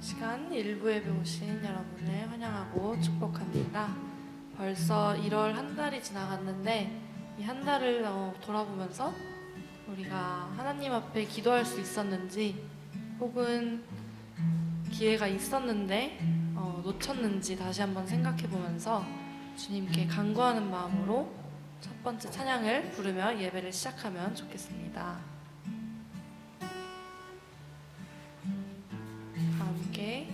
시간 일부 예배 오신 여러분을 환영하고 축복합니다. 벌써 1월 한 달이 지나갔는데 이 한 달을 돌아보면서 우리가 하나님 앞에 기도할 수 있었는지 혹은 기회가 있었는데 놓쳤는지 다시 한번 생각해 보면서 주님께 간구하는 마음으로 첫 번째 찬양을 부르며 예배를 시작하면 좋겠습니다. 함께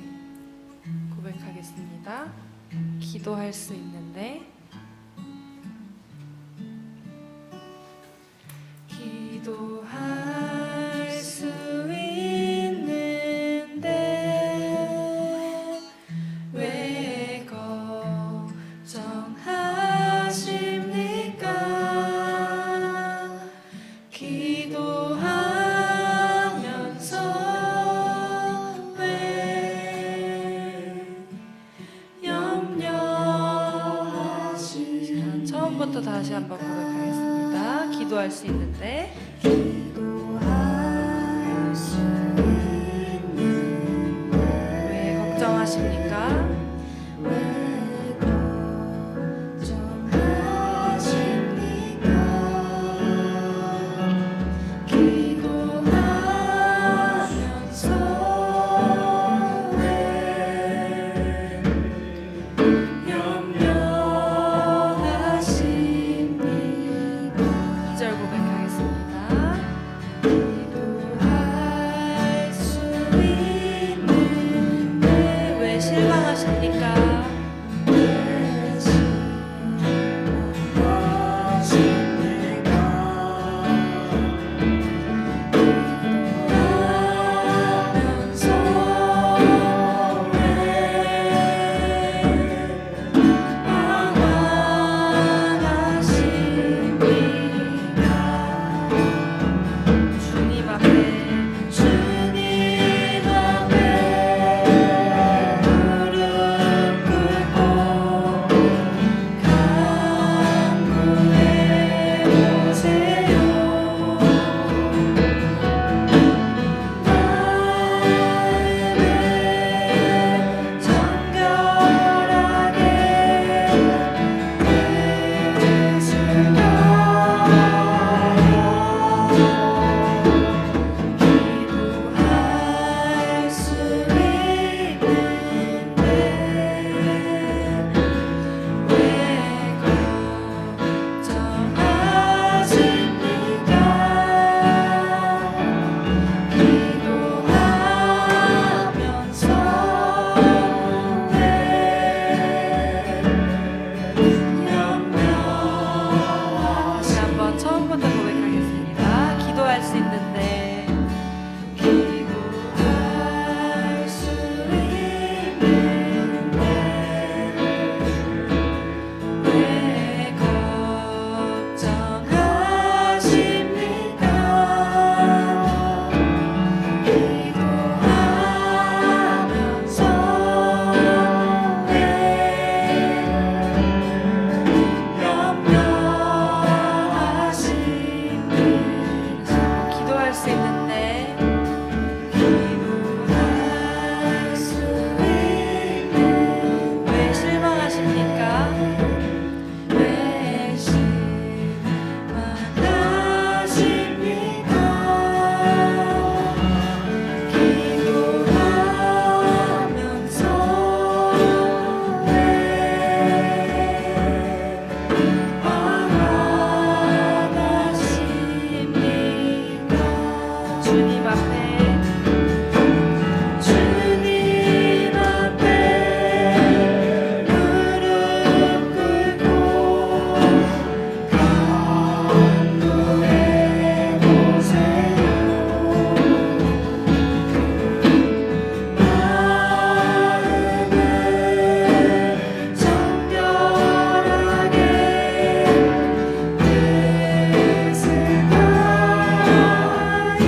고백하겠습니다. 기도할 수 있는데 기도할 수 있는데 왜 걱정하십니까? 기도하면서 왜 염려하시나? 처음부터 다시 한번 고백하겠습니다. 기도할 수 있는데 기도할 수 있는데 왜 걱정하십니까? 왜 걱정하십니까? 기도하면서 왜 염려하십니까? 2절 고백하겠습니다. 기도할 수 있는데 왜 실망하십니까? 왜 실망하십니까? 기도하면서 왜 방황하십니까? 주님 앞에 주님 앞에 무릎 꿇고 간구해 보세요. 마음을 정결하게 기도할 수 있는데 왜 걱정하십니까? 기도하면서 왜 다시 염려하십니까? 한번 처음부터 고백하겠습니다. 기도할 수 있는데 기도할 수 있는데 왜 걱정하십니까? 기도하면서 왜 염려하십니까? 기도할 수 있는데 기도할 수 있는데 왜 실망하십니까? 왜 실망하십니까? 기도하면서 왜 방황하십니까? 주님 앞에 주님 앞에 무릎 꿇고 간구해 보세요. 마음을 정결하게 뜻을 다하여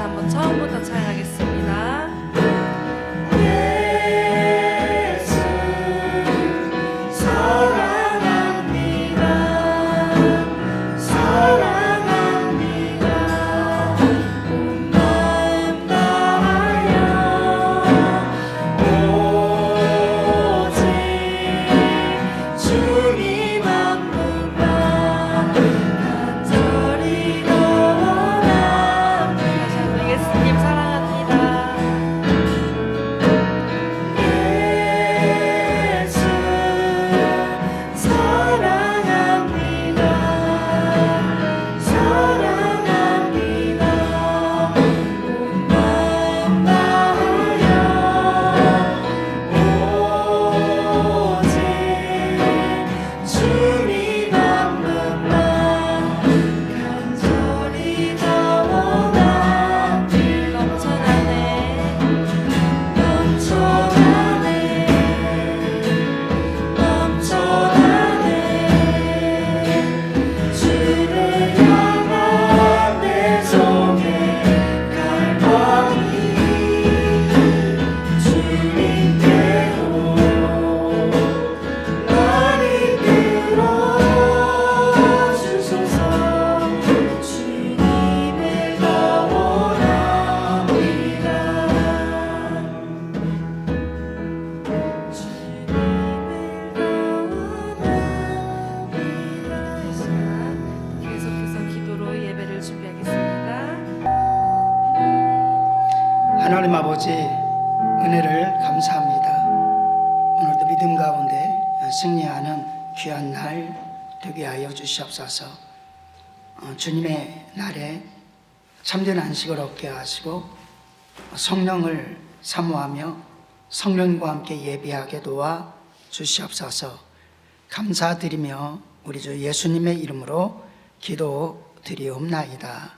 한번 처음부터 찬양하겠습니다. 예수 사랑합니다. 사랑합니다. 온 마음 다하여 오직 주님 한 분만 간절히 원합니다. 다시 한번 예수님 사랑합니다. 예수 사랑합니다. 사랑합니다. 온 마음 다하여 오직 주님 한 분만 간절히 더 원합니다. 넘쳐나네. 넘쳐나네 넘쳐나네 주를 향한 내 속에 갈망이 주님께로 날 이끌어 주소서. 주님을 더 원합니다. 계속해서 기도로 예배를 준비하겠습니다. 하나님 아버지 은혜를 감사합니다. 오늘도 믿음 가운데 승리하는 귀한 날 되게 하여 주시옵소서. 주님의 날에 참된 안식을 얻게 하시고 성령을 사모하며 성령과 함께 예배하게 도와 주시옵소서. 감사드리며 우리 주 예수님의 이름으로 기도드리옵나이다.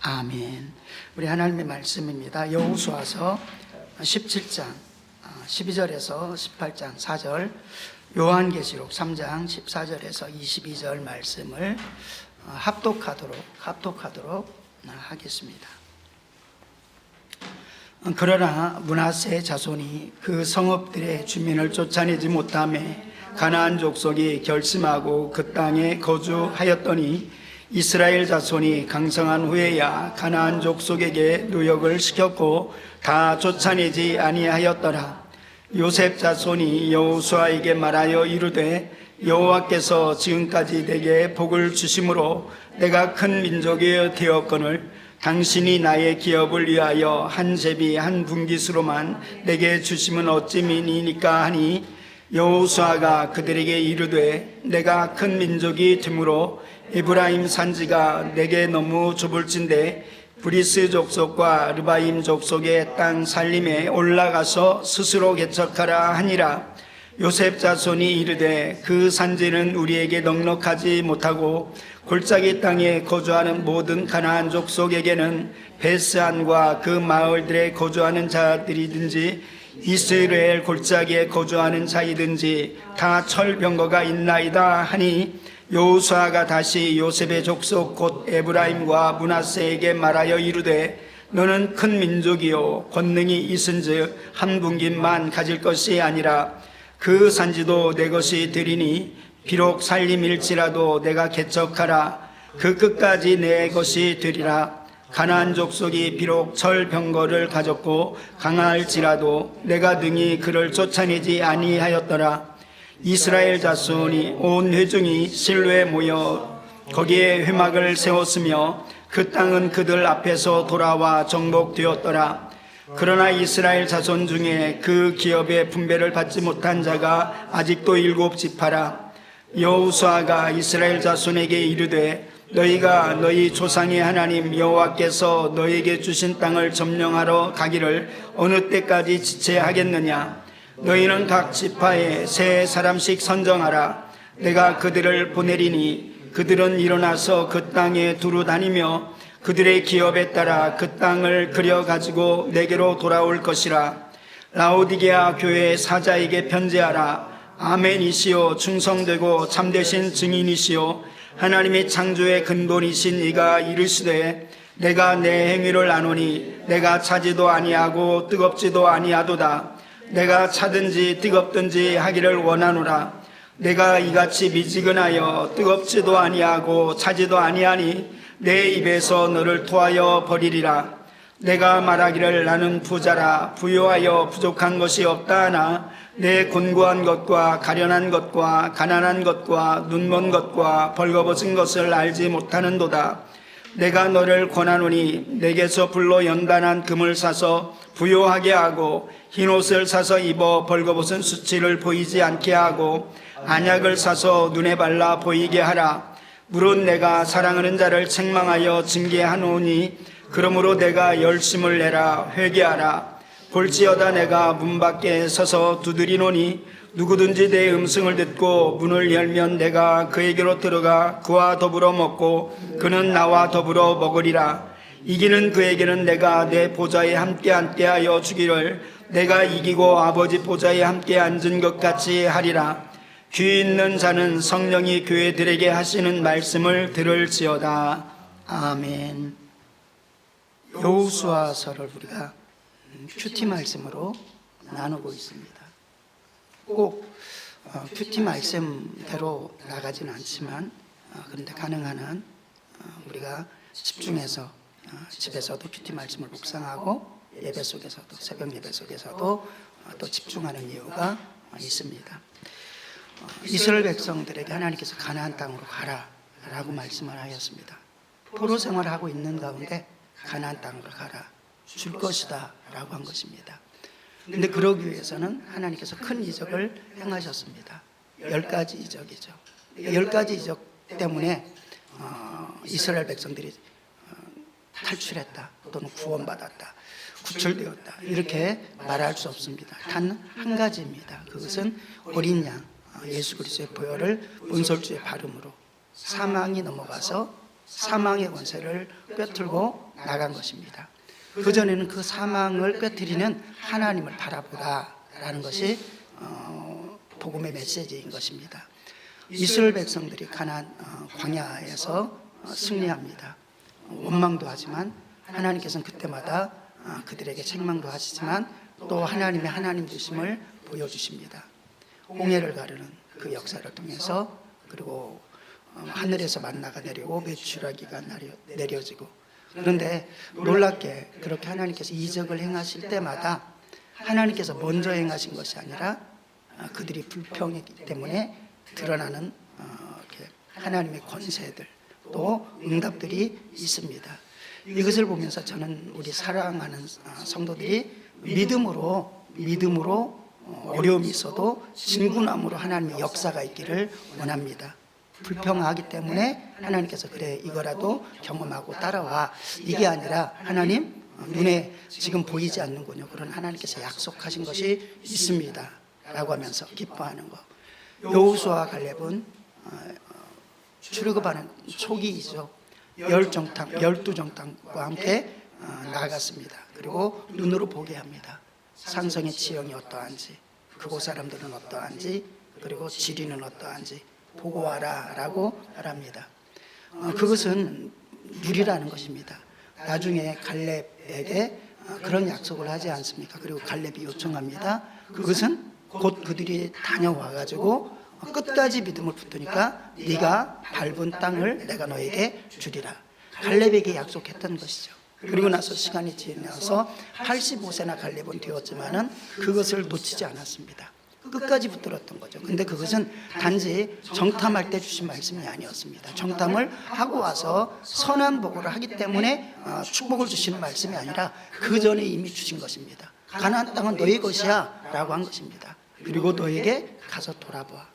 아멘. 우리 하나님의 말씀입니다. 여호수아서 17장 12절에서 18장 4절, 요한계시록 3장 14절에서 22절 말씀을 합독하도록 하겠습니다. 그러나 므낫세 자손이 그 성읍들의 주민을 쫓아내지 못하매 가나안 족속이 결심하고 그 땅에 거주하였더니 이스라엘 자손이 강성한 후에야 가나안 족속에게 노역을 시켰고 다 쫓아내지 아니하였더라. 요셉 자손이 여호수아에게 말하여 이르되 여호와께서 지금까지 내게 복을 주심으로 내가 큰 민족이 되었거늘 당신이 나의 기업을 위하여 한 제비 한 분깃으로만 내게 주심은 어찌미니까 하니 여호수아가 그들에게 이르되 내가 큰 민족이 되므로 에브라임 산지가 내게 너무 좁을진데 브리스 족속과 르바임 족속의 땅 살림에 올라가서 스스로 개척하라 하니라. 요셉 자손이 이르되 그 산지는 우리에게 넉넉하지 못하고 골짜기 땅에 거주하는 모든 가나안 족속에게는 베스안과 그 마을들에 거주하는 자들이든지 이스라엘 골짜기에 거주하는 자이든지 다 철병거가 있나이다 하니 여호수아가 다시 요셉의 족속 곧 에브라임과 므낫세에게 말하여 이르되 너는 큰 민족이요 권능이 있은즉 한 분깃만 가질 것이 아니라 그 산지도 내 것이 되리니 비록 살림일지라도 내가 개척하라. 그 끝까지 내 것이 되리라. 가나안 족속이 비록 철병거를 가졌고 강할지라도 내가 능히 그를 쫓아내지 아니하였더라. 이스라엘 자손이 온 회중이 실로에 모여 거기에 회막을 세웠으며 그 땅은 그들 앞에서 돌아와 정복되었더라. 그러나 이스라엘 자손 중에 그 기업의 분배를 받지 못한 자가 아직도 7지파라. 여호수아가 이스라엘 자손에게 이르되 너희가 너희 조상의 하나님 여호와께서 너희에게 주신 땅을 점령하러 가기를 어느 때까지 지체하겠느냐. 너희는 각 지파에 세 사람씩 선정하라. 내가 그들을 보내리니 그들은 일어나서 그 땅에 두루 다니며 그들의 기업에 따라 그 땅을 그려가지고 내게로 돌아올 것이라. 라오디게아 교회 사자에게 편지하라. 아멘이시오 충성되고 참되신 증인이시오 하나님의 창조의 근본이신 이가 이르시되 내가 내 행위를 아노니 내가 차지도 아니하고 뜨겁지도 아니하도다. 내가 차든지 뜨겁든지 하기를 원하노라. 내가 이같이 미지근하여 뜨겁지도 아니하고 차지도 아니하니 내 입에서 너를 토하여 버리리라. 내가 말하기를 나는 부자라 부유하여 부족한 것이 없다 하나 내 곤고한 것과 가련한 것과 가난한 것과 눈먼 것과 벌거벗은 것을 알지 못하는도다. 내가 너를 권하노니 내게서 불로 연단한 금을 사서 부요하게 하고 흰옷을 사서 입어 벌거벗은 수치를 보이지 않게 하고 안약을 사서 눈에 발라 보이게 하라. 물은 내가 사랑하는 자를 책망하여 징계하노니 그러므로 내가 열심을 내라 회개하라. 볼지어다 내가 문 밖에 서서 두드리노니 누구든지 내 음성을 듣고 문을 열면 내가 그에게로 들어가 그와 더불어 먹고 그는 나와 더불어 먹으리라. 이기는 그에게는 내가 내 보좌에 함께 앉게 하여 주기를 내가 이기고 아버지 보좌에 함께 앉은 것 같이 하리라. 귀 있는 자는 성령이 교회들에게 하시는 말씀을 들을지어다. 아멘. 여호수아서를 우리가 큐티 말씀으로 나누고 있습니다. 꼭 큐티 말씀대로 나가지는 않지만 그런데 가능한 한 우리가 집중해서 집에서도 큐티 말씀을 묵상하고 예배 속에서도 새벽 예배 속에서도 또 집중하는 이유가 있습니다. 이스라엘 백성들에게 하나님께서 가나안 땅으로 가라라고 말씀을 하였습니다. 포로 생활하고 있는 가운데 가나안 땅으로 가라 줄 것이다 라고 한 것입니다. 그런데 그러기 위해서는 하나님께서 큰 이적을 행하셨습니다. 10가지 이적이죠. 10가지 이적 때문에 이스라엘 백성들이 탈출했다 또는 구원받았다 구출되었다 이렇게 말할 수 없습니다. 단 한 가지입니다. 그것은 어린 양 예수 그리스도의 보혈을 문설주의 발음으로 사망이 넘어가서 사망의 권세를 꿰뚫고 나간 것입니다. 그전에는 그 사망을 꿰뚫이는 하나님을 바라보라라는 것이 복음의 메시지인 것입니다. 이스라엘 백성들이 가나안 광야에서 승리합니다. 원망도 하지만 하나님께서는 그때마다 그들에게 책망도 하시지만 또 하나님의 하나님 되심을 보여주십니다. 홍해를 가르는 그 역사를 통해서 그리고 하늘에서 만나가 내리고 메추라기가 내려지고 그런데 놀랍게 그렇게 하나님께서 이적을 행하실 때마다 하나님께서 먼저 행하신 것이 아니라 그들이 불평했기 때문에 드러나는 하나님의 권세들 또 응답들이 있습니다. 이것을 보면서 저는 우리 사랑하는 성도들이 믿음으로 어려움이 있어도 진군함으로 하나님의 역사가 있기를 원합니다. 불평하기 때문에 하나님께서 그래 이거라도 경험하고 따라와 이게 아니라 하나님 눈에 지금 보이지 않는군요. 그런 하나님께서 약속하신 것이 있습니다 라고 하면서 기뻐하는 것. 여호수아와 갈렙은 출애굽하는 초기이죠. 12정탐과 함께 나아갔습니다. 그리고 눈으로 보게 합니다. 산성의 지형이 어떠한지 그곳 사람들은 어떠한지 그리고 지리는 어떠한지 보고 와라 라고 말합니다. 그것은 누리라는 것입니다. 나중에 갈렙에게 그런 약속을 하지 않습니까? 그리고 갈렙이 요청합니다. 그것은 곧 그들이 다녀와 가지고 끝까지 믿음을 붙으니까 네가 밟은 땅을 내가 너에게 주리라. 갈렙에게 약속했던 것이죠. 그리고 나서 시간이 지나서 85세나 갈렙은 되었지만은 그것을 놓치지 않았습니다. 끝까지 붙들었던 거죠. 근데 그것은 단지 정탐할 때 주신 말씀이 아니었습니다. 정탐을 하고 와서 선한 보고를 하기 때문에 축복을 주시는 말씀이 아니라 그 전에 이미 주신 것입니다. 가나안 땅은 너의 것이야 라고 한 것입니다. 그리고 너에게 가서 돌아봐.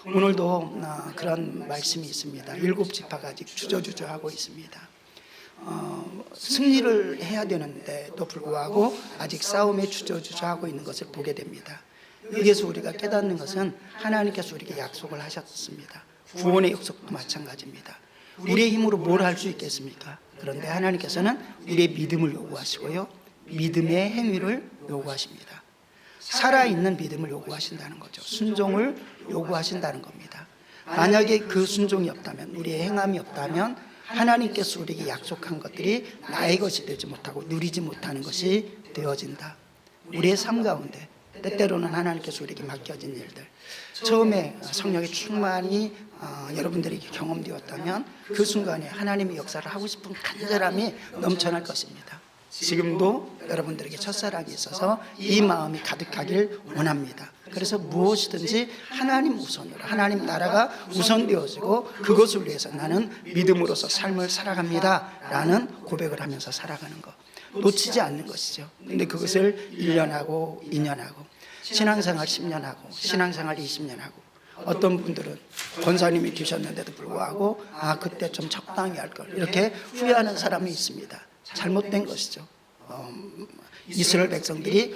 오늘도 그런 말씀이 있습니다. 7지파가 아직 주저주저하고 있습니다. 승리를 해야 되는데도 불구하고 아직 싸움에 주저주저하고 있는 것을 보게 됩니다. 여기에서 우리가 깨닫는 것은 하나님께서 우리에게 약속을 하셨습니다. 구원의 약속도 마찬가지입니다. 우리의 힘으로 뭘 할 수 있겠습니까? 그런데 하나님께서는 우리의 믿음을 요구하시고요, 믿음의 행위를 요구하십니다. 살아있는 믿음을 요구하신다는 거죠. 순종을 요구하신다는 겁니다. 만약에 그 순종이 없다면, 우리의 행함이 없다면 하나님께서 우리에게 약속한 것들이 나의 것이 되지 못하고 누리지 못하는 것이 되어진다. 우리의 삶 가운데 때때로는 하나님께서 우리에게 맡겨진 일들, 처음에 성령의 충만이 여러분들에게 경험되었다면 그 순간에 하나님의 역사를 하고 싶은 간절함이 넘쳐날 것입니다. 지금도 여러분들에게 첫사랑이 있어서 이 마음이 가득하길 원합니다. 그래서 무엇이든지 하나님 우선으로, 하나님 나라가 우선되어지고 그것을 위해서 나는 믿음으로서 삶을 살아갑니다 라는 고백을 하면서 살아가는 것, 놓치지 않는 것이죠. 근데 그것을 1년 하고 2년 하고 신앙생활 10년 하고 신앙생활 20년 하고, 어떤 분들은 권사님이 계셨는데도 불구하고 그때 좀 적당히 할 걸, 이렇게 후회하는 사람이 있습니다. 잘못된 것이죠. 이스라엘 백성들이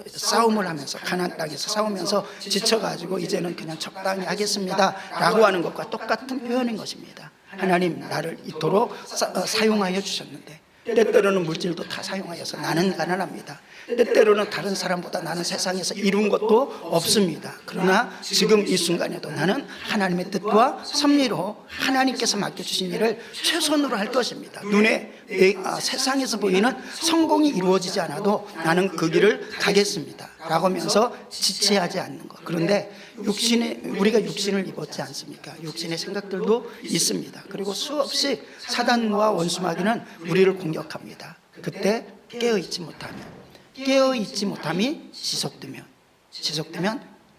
싸움을 하면서 가나안 땅에서 싸우면서 지쳐가지고 이제는 그냥 적당히 하겠습니다 라고 하는 것과 똑같은 표현인 것입니다. 하나님 나를 이토록 사용하여 주셨는데, 때때로는 물질도 다 사용하여서 나는 가난합니다. 때때로는 다른 사람보다 나는 세상에서 이룬 것도 없습니다. 그러나 지금 이 순간에도 나는 하나님의 뜻과 섭리로 하나님께서 맡겨주신 일을 최선으로 할 것입니다. 눈에 세상에서 보이는 성공이 이루어지지 않아도 나는 그 길을 가겠습니다 라고 하면서 지체하지 않는 것. 그런데 우리가 육신을 입었지 않습니까? 육신의 생각들도 있습니다. 그리고 수없이 사단과 원수마귀는 우리를 공격합니다. 그때 깨어있지 못함이 지속되면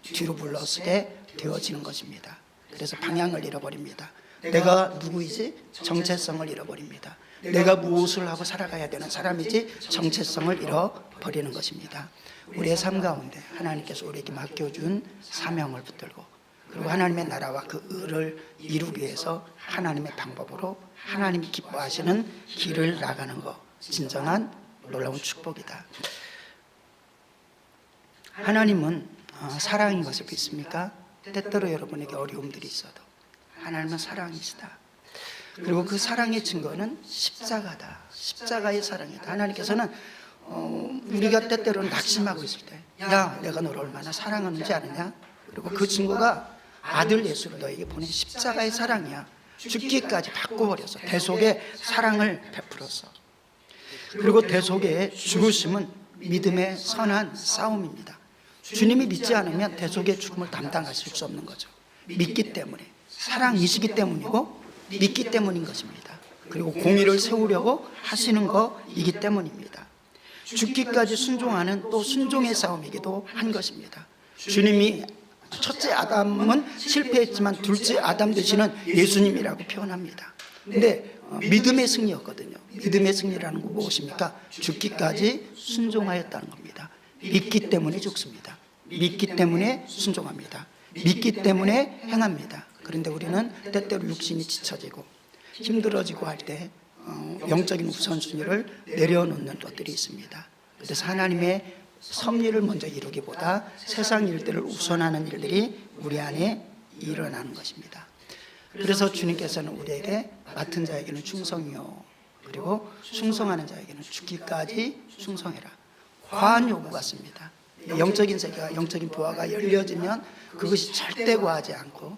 뒤로 물러서게 되어지는 것입니다. 그래서 방향을 잃어버립니다. 내가 누구이지? 정체성을 잃어버립니다. 내가 무엇을 하고 살아가야 되는 사람이지? 정체성을 잃어버리는 것입니다. 우리의 삶 가운데 하나님께서 우리에게 맡겨준 사명을 붙들고, 그리고 하나님의 나라와 그 의를 이루기 위해서 하나님의 방법으로 하나님이 기뻐하시는 길을 나가는 것, 진정한 놀라운 축복이다. 하나님은 사랑인 것을 믿습니까? 때때로 여러분에게 어려움들이 있어도 하나님은 사랑이시다. 그리고 그 사랑의 증거는 십자가다. 십자가의 사랑이다. 하나님께서는 우리가 때때로는 낙심하고 있을 때, 야, 내가 너를 얼마나 사랑하는지 아느냐? 그리고 그 증거가 아들 예수를 너에게 보낸 십자가의 사랑이야. 죽기까지 바꿔버려서 대속의 사랑을 베풀어서. 그리고 대속의 죽으심은 믿음의 선한 싸움입니다. 주님이 믿지 않으면 대속의 죽음을 담당하실 수 없는 거죠. 믿기 때문에, 사랑이시기 때문이고 믿기 때문인 것입니다. 그리고 공의를 세우려고 하시는 것이기 때문입니다. 죽기까지 순종하는 또 순종의 싸움이기도 한 것입니다. 주님이 첫째 아담은 실패했지만 둘째 아담 되시는 예수님이라고 표현합니다. 근데 믿음의 승리였거든요. 믿음의 승리라는 건 무엇입니까? 죽기까지 순종하였다는 겁니다. 믿기 때문에 죽습니다. 믿기 때문에 순종합니다. 믿기 때문에 행합니다. 그런데 우리는 때때로 육신이 지쳐지고 힘들어지고 할 때 영적인 우선순위를 내려놓는 것들이 있습니다. 그래서 하나님의 섭리를 먼저 이루기보다 세상 일들을 우선하는 일들이 우리 안에 일어나는 것입니다. 그래서 주님께서는 우리에게 맡은 자에게는 충성이요, 그리고 충성하는 자에게는 죽기까지 충성해라, 과한 요구 같습니다. 영적인 세계가, 영적인 부하가 열려지면 그것이 절대 과하지 않고,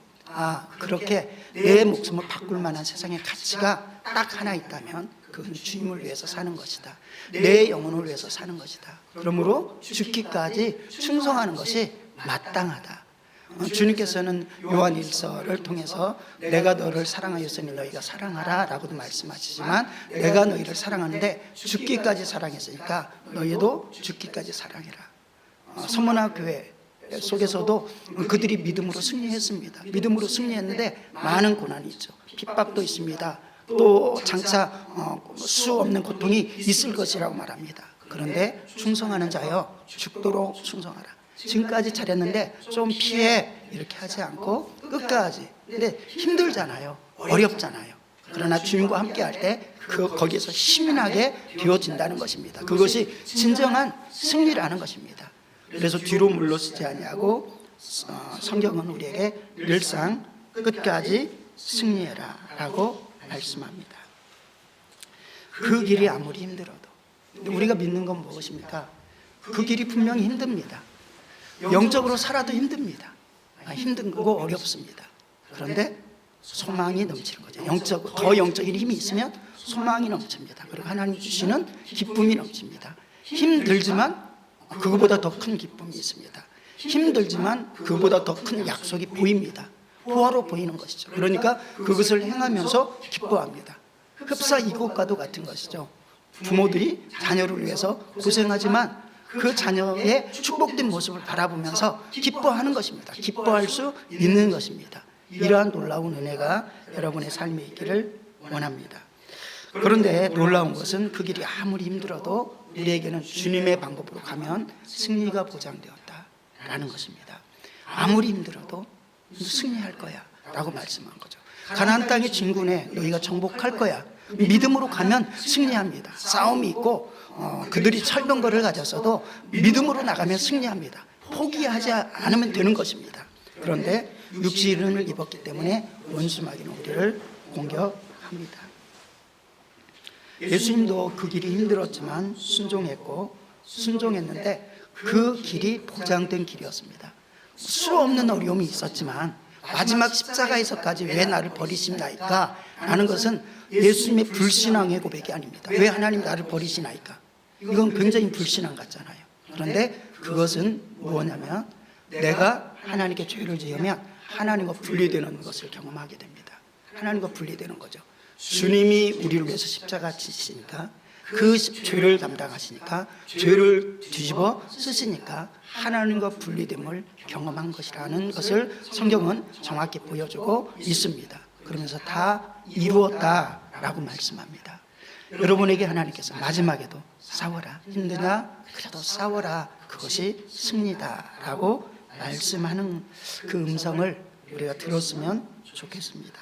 그렇게 내 목숨을 바꿀 만한 세상의 가치가 딱 하나 있다면 그건 주님을 위해서 사는 것이다. 내 영혼을 위해서 사는 것이다. 그러므로 죽기까지 충성하는 것이 마땅하다. 주님께서는 요한 1서를 통해서 내가 너를 사랑하였으니 너희가 사랑하라 라고도 말씀하시지만, 내가 너희를 사랑하는데 죽기까지 사랑했으니까 너희도 죽기까지 사랑해라. 서문화 교회 속에서도 그들이 믿음으로 승리했습니다. 믿음으로 승리했는데 많은 고난이 있죠. 핍박도 있습니다. 또 장차 수 없는 고통이 있을 것이라고 말합니다. 그런데 충성하는 자여 죽도록 충성하라. 지금까지 잘했는데 좀 피해, 이렇게 하지 않고 끝까지. 근데 힘들잖아요. 어렵잖아요. 그러나 주님과 함께 할 때 거기에서 힘이 나게 되어진다는 것입니다. 그것이 진정한 승리라는 것입니다. 그래서 뒤로 물러서지 아니하고 성경은 우리에게 늘상 끝까지 승리해라 라고 말씀합니다. 그 길이 아무리 힘들어도, 우리가 믿는 건 무엇입니까? 그 길이 분명히 힘듭니다. 영적으로 살아도 힘듭니다. 힘든 거고 어렵습니다. 그런데 소망이 넘치는 거죠. 더 영적인 힘이 있으면 소망이 넘칩니다. 그리고 하나님 주시는 기쁨이 넘칩니다. 힘들지만 그거보다 더 큰 기쁨이 있습니다. 힘들지만 그보다 더 큰 약속이 보입니다. 보화로 보이는 것이죠. 그러니까 그것을 행하면서 기뻐합니다. 흡사 이것과도 같은 것이죠. 부모들이 자녀를 위해서 고생하지만 그 자녀의 축복된 모습을 바라보면서 기뻐하는 것입니다. 기뻐할 수 있는 것입니다. 이러한 놀라운 은혜가 여러분의 삶에 있기를 원합니다. 그런데 놀라운 것은 그 길이 아무리 힘들어도 우리에게는 주님의 방법으로 가면 승리가 보장되었다라는 것입니다. 아무리 힘들어도 승리할 거야 라고 말씀한 거죠. 가나안 땅의 진군에 너희가 정복할 거야. 믿음으로 가면 승리합니다. 싸움이 있고 그들이 철병거를 가졌어도 믿음으로 나가면 승리합니다. 포기하지 않으면 되는 것입니다. 그런데 육신의 이름을 입었기 때문에 원수 마귀는 우리를 공격합니다. 예수님도 그 길이 힘들었지만 순종했는데 그 길이 보장된 길이었습니다. 수 없는 어려움이 있었지만 마지막 십자가에서까지 왜 나를 버리시나이까? 라는 것은 예수님의 불신앙의 고백이 아닙니다. 왜 하나님 나를 버리시나이까? 이건 굉장히 불신앙 같잖아요. 그런데 그것은 뭐냐면 내가 하나님께 죄를 지으면 하나님과 분리되는 것을 경험하게 됩니다. 하나님과 분리되는 거죠. 주님이 우리를 위해서 십자가 지시니까 그 죄를 담당하시니까 죄를 뒤집어 쓰시니까 하나님과 분리됨을 경험한 것이라는 것을 성경은 정확히 보여주고 있습니다. 그러면서 다 이루었다라고 말씀합니다. 여러분에게 하나님께서 마지막에도 싸워라, 힘드나 그래도 싸워라, 그것이 승리다라고 말씀하는 그 음성을 우리가 들었으면 좋겠습니다.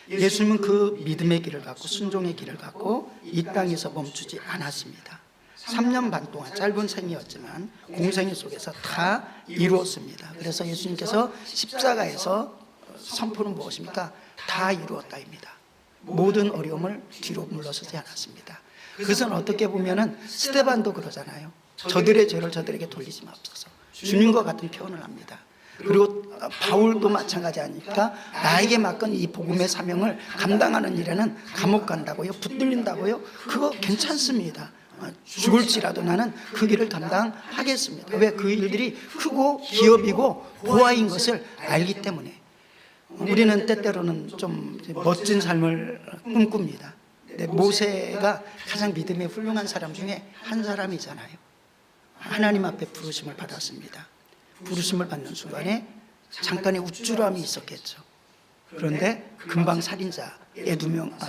예수님은 그 믿음의 길을 갖고 순종의 길을 갖고 이 땅에서 멈추지 않았습니다. 3년 반 동안 짧은 생이었지만 공생애 속에서 다 이루었습니다. 그래서 예수님께서 십자가에서 선포는 무엇입니까? 다 이루었다입니다. 모든 어려움을 뒤로 물러서지 않았습니다. 그것은 어떻게 보면은 스데반도 그러잖아요. 저들의 죄를 저들에게 돌리지 마옵소서. 주님과 같은 표현을 합니다. 그리고 바울도 마찬가지 아닙니까? 나에게 맡긴 이 복음의 사명을 감당하는 일에는 감옥 간다고요? 붙들린다고요? 그거 괜찮습니다. 죽을지라도 나는 그 길을 감당하겠습니다. 왜? 그 일들이 크고 기업이고 보아인 것을 알기 때문에. 우리는 때때로는 좀 멋진 삶을 꿈꿉니다. 근데 모세가 가장 믿음에 훌륭한 사람 중에 한 사람이잖아요. 하나님 앞에 부르심을 받았습니다. 부르심을 받는 순간에 잠깐의 우쭐함이 있었겠죠. 그런데 금방 살인자의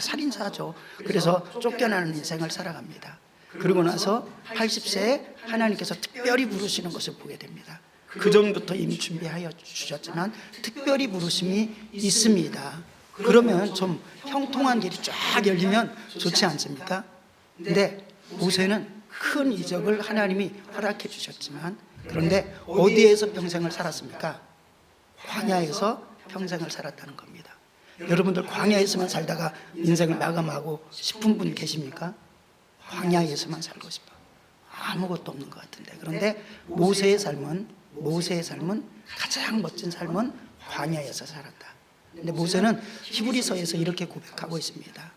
살인자죠. 그래서 쫓겨나는 인생을 살아갑니다. 그러고 나서 80세에 하나님께서 특별히 부르시는 것을 보게 됩니다. 그 전부터 이미 준비하여 주셨지만 특별히 부르심이 있습니다. 그러면 좀 형통한 길이 쫙 열리면 좋지 않습니까? 근데 모세는 큰 이적을 하나님이 허락해 주셨지만 그런데 어디에서 평생을 살았습니까? 광야에서 평생을 살았다는 겁니다. 여러분들 광야에서만 살다가 인생을 마감하고 싶은 분 계십니까? 광야에서만 살고 싶어. 아무것도 없는 것 같은데. 그런데 모세의 삶은 가장 멋진 삶은 광야에서 살았다. 근데 모세는 히브리서에서 이렇게 고백하고 있습니다.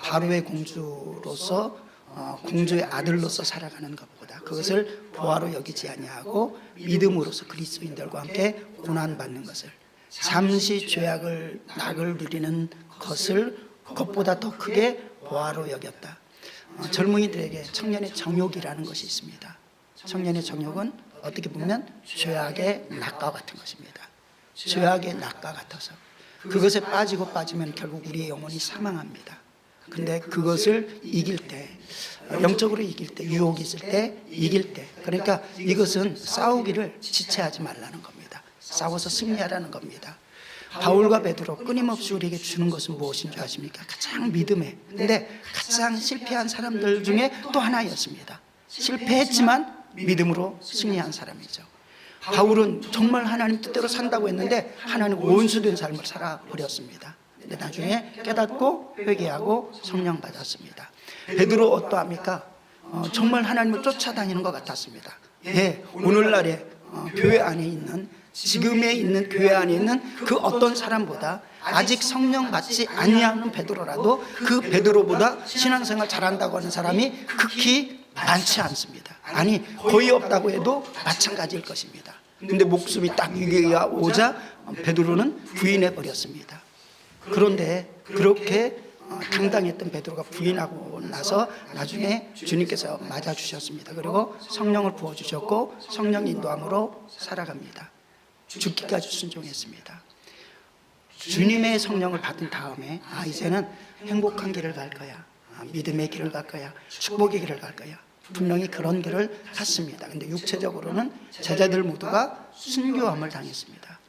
바로의 공주로서 공주의 아들로서 살아가는 것보다 그것을 보화로 여기지 아니하고 믿음으로서 그리스도인들과 함께 고난받는 것을 잠시 죄악을 낙을 누리는 것을 그것보다 더 크게 보화로 여겼다. 젊은이들에게 청년의 정욕이라는 것이 있습니다. 청년의 정욕은 어떻게 보면 죄악의 낙과 같은 것입니다. 죄악의 낙과 같아서 그것에 빠지면 결국 우리의 영혼이 사망합니다. 근데 그것을 이길 때, 영적으로 이길 때, 유혹이 있을 때, 이길 때, 그러니까 이것은 싸우기를 지체하지 말라는 겁니다. 싸워서 승리하라는 겁니다. 바울과 베드로 끊임없이 우리에게 주는 것은 무엇인 줄 아십니까? 가장 믿음에. 근데 가장 실패한 사람들 중에 또 하나였습니다. 실패했지만 믿음으로 승리한 사람이죠. 바울은 정말 하나님 뜻대로 산다고 했는데 하나님 원수된 삶을 살아버렸습니다. 근데 나중에 깨닫고 회개하고 성령 받았습니다. 베드로 어떠합니까? 정말 하나님을 쫓아다니는 것 같았습니다. 예, 오늘날에 교회 안에 있는 지금에 있는 교회 안에 있는 그 어떤 사람보다 아직 성령 받지 아니하는 베드로라도 그 베드로보다 신앙생활 잘한다고 하는 사람이 극히 많지 않습니다. 아니 거의 없다고 해도 마찬가지일 것입니다. 근데 목숨이 딱 위기가 오자 베드로는 부인해 버렸습니다. 그런데 그렇게 당당했던 베드로가 부인하고 나서 나중에 주님께서 맞아주셨습니다. 그리고 성령을 부어주셨고 성령 인도함으로 살아갑니다. 죽기까지 순종했습니다. 주님의 성령을 받은 다음에 이제는 행복한 길을 갈 거야, 믿음의 길을 갈 거야, 축복의 길을 갈 거야. 분명히 그런 길을 갔습니다. 근데 육체적으로는 제자들 모두가 순교함을 당했습니다.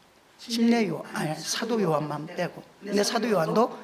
사도 요한만 빼고. 근데 사도 요한도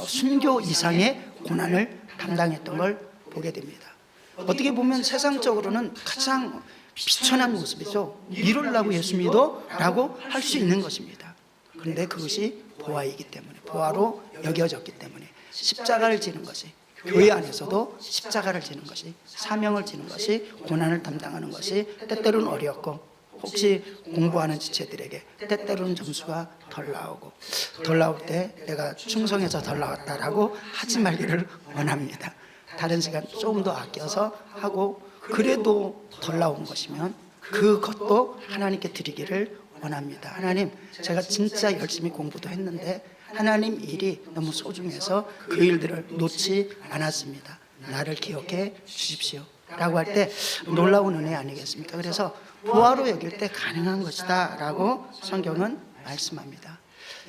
순교 이상의 고난을 담당했던 걸 보게 됩니다. 어떻게 보면 세상적으로는 가장 비천한 모습이죠. 이럴라고 예수 믿어? 라고 할 수 있는 것입니다. 그런데 그것이 보아이기 때문에, 보아로 여겨졌기 때문에 십자가를 지는 것이, 교회 안에서도 십자가를 지는 것이, 사명을 지는 것이, 고난을 담당하는 것이 때때로는 어렵고, 혹시 공부하는 지체들에게 때때로는 점수가 덜 나올 때 내가 충성해서 덜 나왔다라고 하지 말기를 원합니다. 다른 시간 조금 더 아껴서 하고, 그래도 덜 나온 것이면 그것도 하나님께 드리기를 원합니다. 하나님, 제가 진짜 열심히 공부도 했는데 하나님 일이 너무 소중해서 그 일들을 놓지 않았습니다. 나를 기억해 주십시오 라고 할 때 놀라운 은혜 아니겠습니까? 그래서 보화로 여길 때 가능한 것이다 라고 성경은 말씀합니다.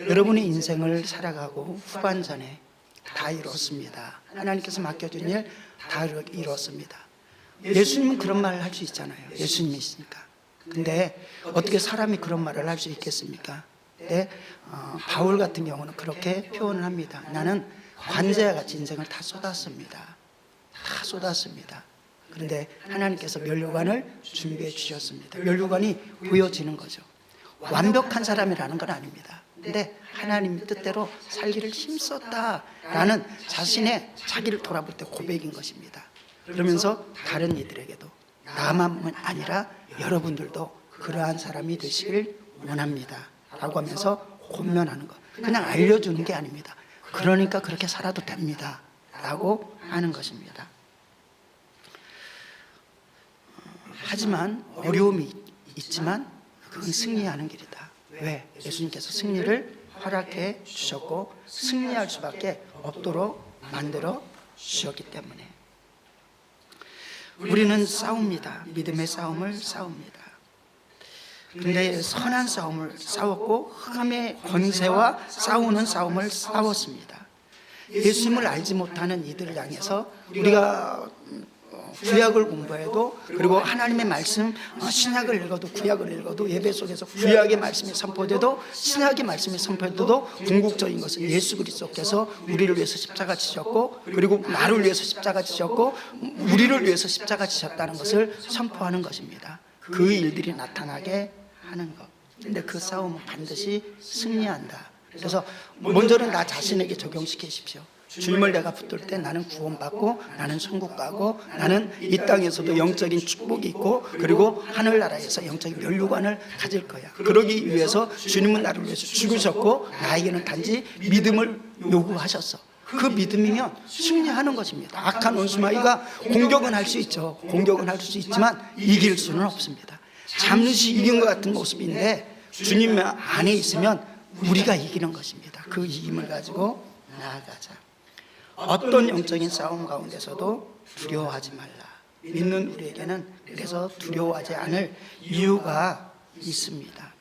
여러분의 인생을 살아가고 후반전에 다 이뤘습니다. 하나님께서 맡겨준 일 다 이뤘습니다. 예수님은 그런 말을 할 수 있잖아요. 예수님이시니까. 근데 어떻게 사람이 그런 말을 할 수 있겠습니까? 네, 바울 같은 경우는 그렇게 표현을 합니다. 나는 관제와 같이 인생을 다 쏟았습니다. 다 쏟았습니다. 그런데 하나님께서 면류관을 준비해 주셨습니다. 면류관이 보여지는 거죠. 완벽한 사람이라는 건 아닙니다. 근데 하나님 뜻대로 살기를 힘썼다라는 자기를 돌아볼 때 고백인 것입니다. 그러면서 다른 이들에게도 나만 아니라 여러분들도 그러한 사람이 되시길 원합니다 라고 하면서 권면하는 것, 그냥 알려주는 게 아닙니다. 그러니까 그렇게 살아도 됩니다 라고 하는 것입니다. 하지만 어려움이 있지만 그건 승리하는 길이다. 왜? 예수님께서 승리를 허락해 주셨고 승리할 수밖에 없도록 만들어 주셨기 때문에 우리는 싸웁니다. 믿음의 싸움을 싸웁니다. 그런데 선한 싸움을 싸웠고 흑암의 권세와 싸우는 싸움을 싸웠습니다. 예수님을 알지 못하는 이들을 향해서 우리가 구약을 공부해도, 그리고 하나님의 말씀, 신약을 읽어도, 구약을 읽어도, 예배 속에서 구약의 말씀이 선포돼도, 신약의 말씀이 선포돼도 궁극적인 것은 예수 그리스도께서 우리를 위해서 십자가 지셨고, 그리고 나를 위해서 십자가 지셨고, 우리를 위해서 십자가 지셨다는 것을 선포하는 것입니다. 그 일들이 나타나게 하는 것. 근데 그 싸움은 반드시 승리한다. 그래서 먼저는 나 자신에게 적용시키십시오. 주님을 내가 붙들 때 나는 구원받고, 나는 천국 가고, 나는 이 땅에서도 영적인 축복이 있고, 그리고 하늘나라에서 영적인 면류관을 가질 거야. 그러기 위해서 주님은 나를 위해서 죽으셨고 나에게는 단지 믿음을 요구하셨어. 그 믿음이면 승리하는 것입니다. 악한 원수마귀가 공격은 할 수 있죠. 공격은 할 수 있지만 이길 수는 없습니다. 잠시 이긴 것 같은 모습인데 주님 안에 있으면 우리가 이기는 것입니다. 그 이김을 가지고 나아가자. 어떤 영적인 싸움 가운데서도 두려워하지 말라. 믿는 우리에게는 그래서 두려워하지 않을 이유가 있습니다.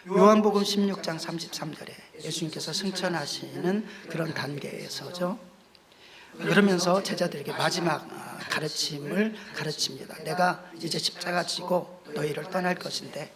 요한복음 16장 33절에 예수님께서 승천하시는 그런 단계에서죠. 그러면서 제자들에게 마지막 가르침을 가르칩니다. 내가 이제 십자가 지고 너희를 떠날 것인데,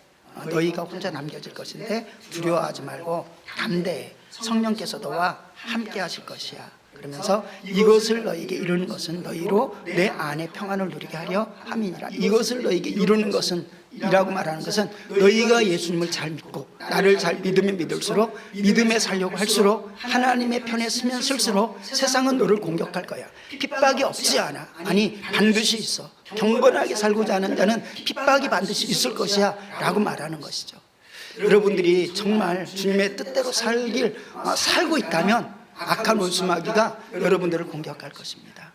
너희가 혼자 남겨질 것인데 두려워하지 말고 담대해. 성령께서 너와 함께 하실 것이야. 그러면서 이것을 너희에게 이루는 것은 너희로 내 안에 평안을 누리게 하려 함이니라. 이것을 너희에게 이루는 것은, 이라고 말하는 것은 너희가 예수님을 잘 믿고 나를 잘 믿으면 믿을수록, 믿음에 살려고 할수록, 하나님의 편에 서면 설수록 세상은 너를 공격할 거야. 핍박이 없지 않아. 아니, 반드시 있어. 경건하게 살고자 하는 자는 핍박이 반드시 있을 것이야 라고 말하는 것이죠. 여러분들이 정말 주님의 뜻대로 살고 있다면 악한 원수마귀가 여러분들을 공격할 것입니다.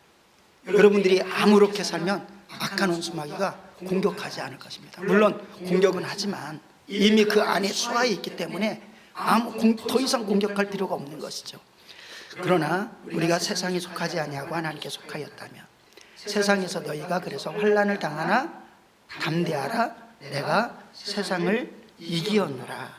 여러분들이 아무렇게 살면 악한 원수마귀가 공격하지 않을 것입니다. 물론 공격은 하지만 이미 그 안에 수하에 있기 때문에 더 이상 공격할 필요가 없는 것이죠. 그러나 우리가 세상에 속하지 아니하고 하나님께 속하였다면, 세상에서 너희가 그래서 환난을 당하나 담대하라, 내가 세상을 이기었노라.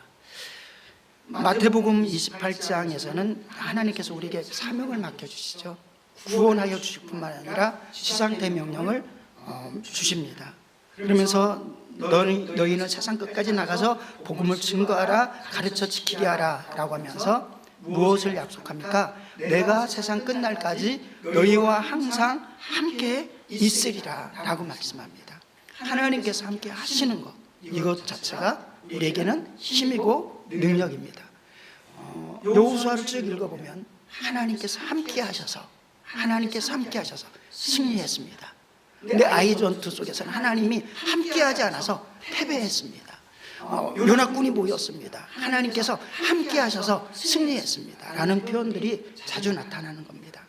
마태복음 28장에서는 하나님께서 우리에게 사명을 맡겨주시죠. 구원하여 주실 뿐만 아니라 지상 대명령을 주십니다. 그러면서 너희는 세상 끝까지 나가서 복음을 증거하라, 가르쳐 지키게 하라 라고 하면서 무엇을 약속합니까? 내가 세상 끝날까지 너희와 항상 함께 있으리라 라고 말씀합니다. 하나님께서 함께 하시는 것, 이것 자체가 우리에게는 힘이고 능력입니다. 여호수아를 쭉 읽어보면 하나님께서 함께 하셔서 승리했습니다. 근데 아이 전투 속에서는 하나님이 함께하지 않아서 패배했습니다. 연합군이 모였습니다. 하나님께서 함께하셔서 승리했습니다 라는 표현들이 자주 나타나는 겁니다.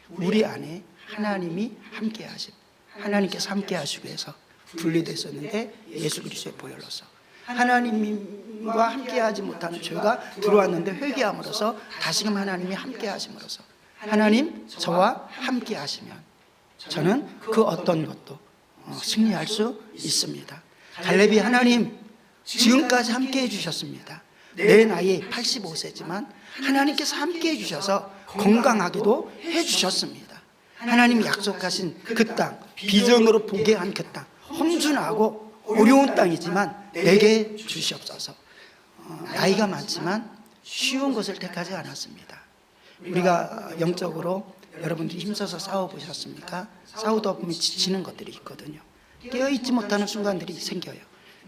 우리 안에 하나님이 함께하심, 하나님께서 함께하시기 위해서 분리됐었는데 예수 그리스도의 보혈로서 하나님과 함께하지 못하는 죄가 들어왔는데 회개함으로써 다시금 하나님이 함께하심으로써 하나님 저와 함께하시면 저는 그 어떤 것도 승리할 수 있습니다. 갈렙이 하나님 지금까지 함께해 주셨습니다. 내 나이 85세지만 하나님께서 함께해 주셔서 건강하게도 해주셨습니다. 하나님이 약속하신 그 땅, 비전으로 보게 한 그 땅, 험준하고 어려운 땅이지만 내게 주시옵소서. 나이가 많지만 쉬운 것을 택하지 않았습니다. 우리가 영적으로 여러분들이 힘써서 싸워보셨습니까? 싸우다 보면 지치는 것들이 있거든요. 깨어있지 못하는 순간들이 생겨요.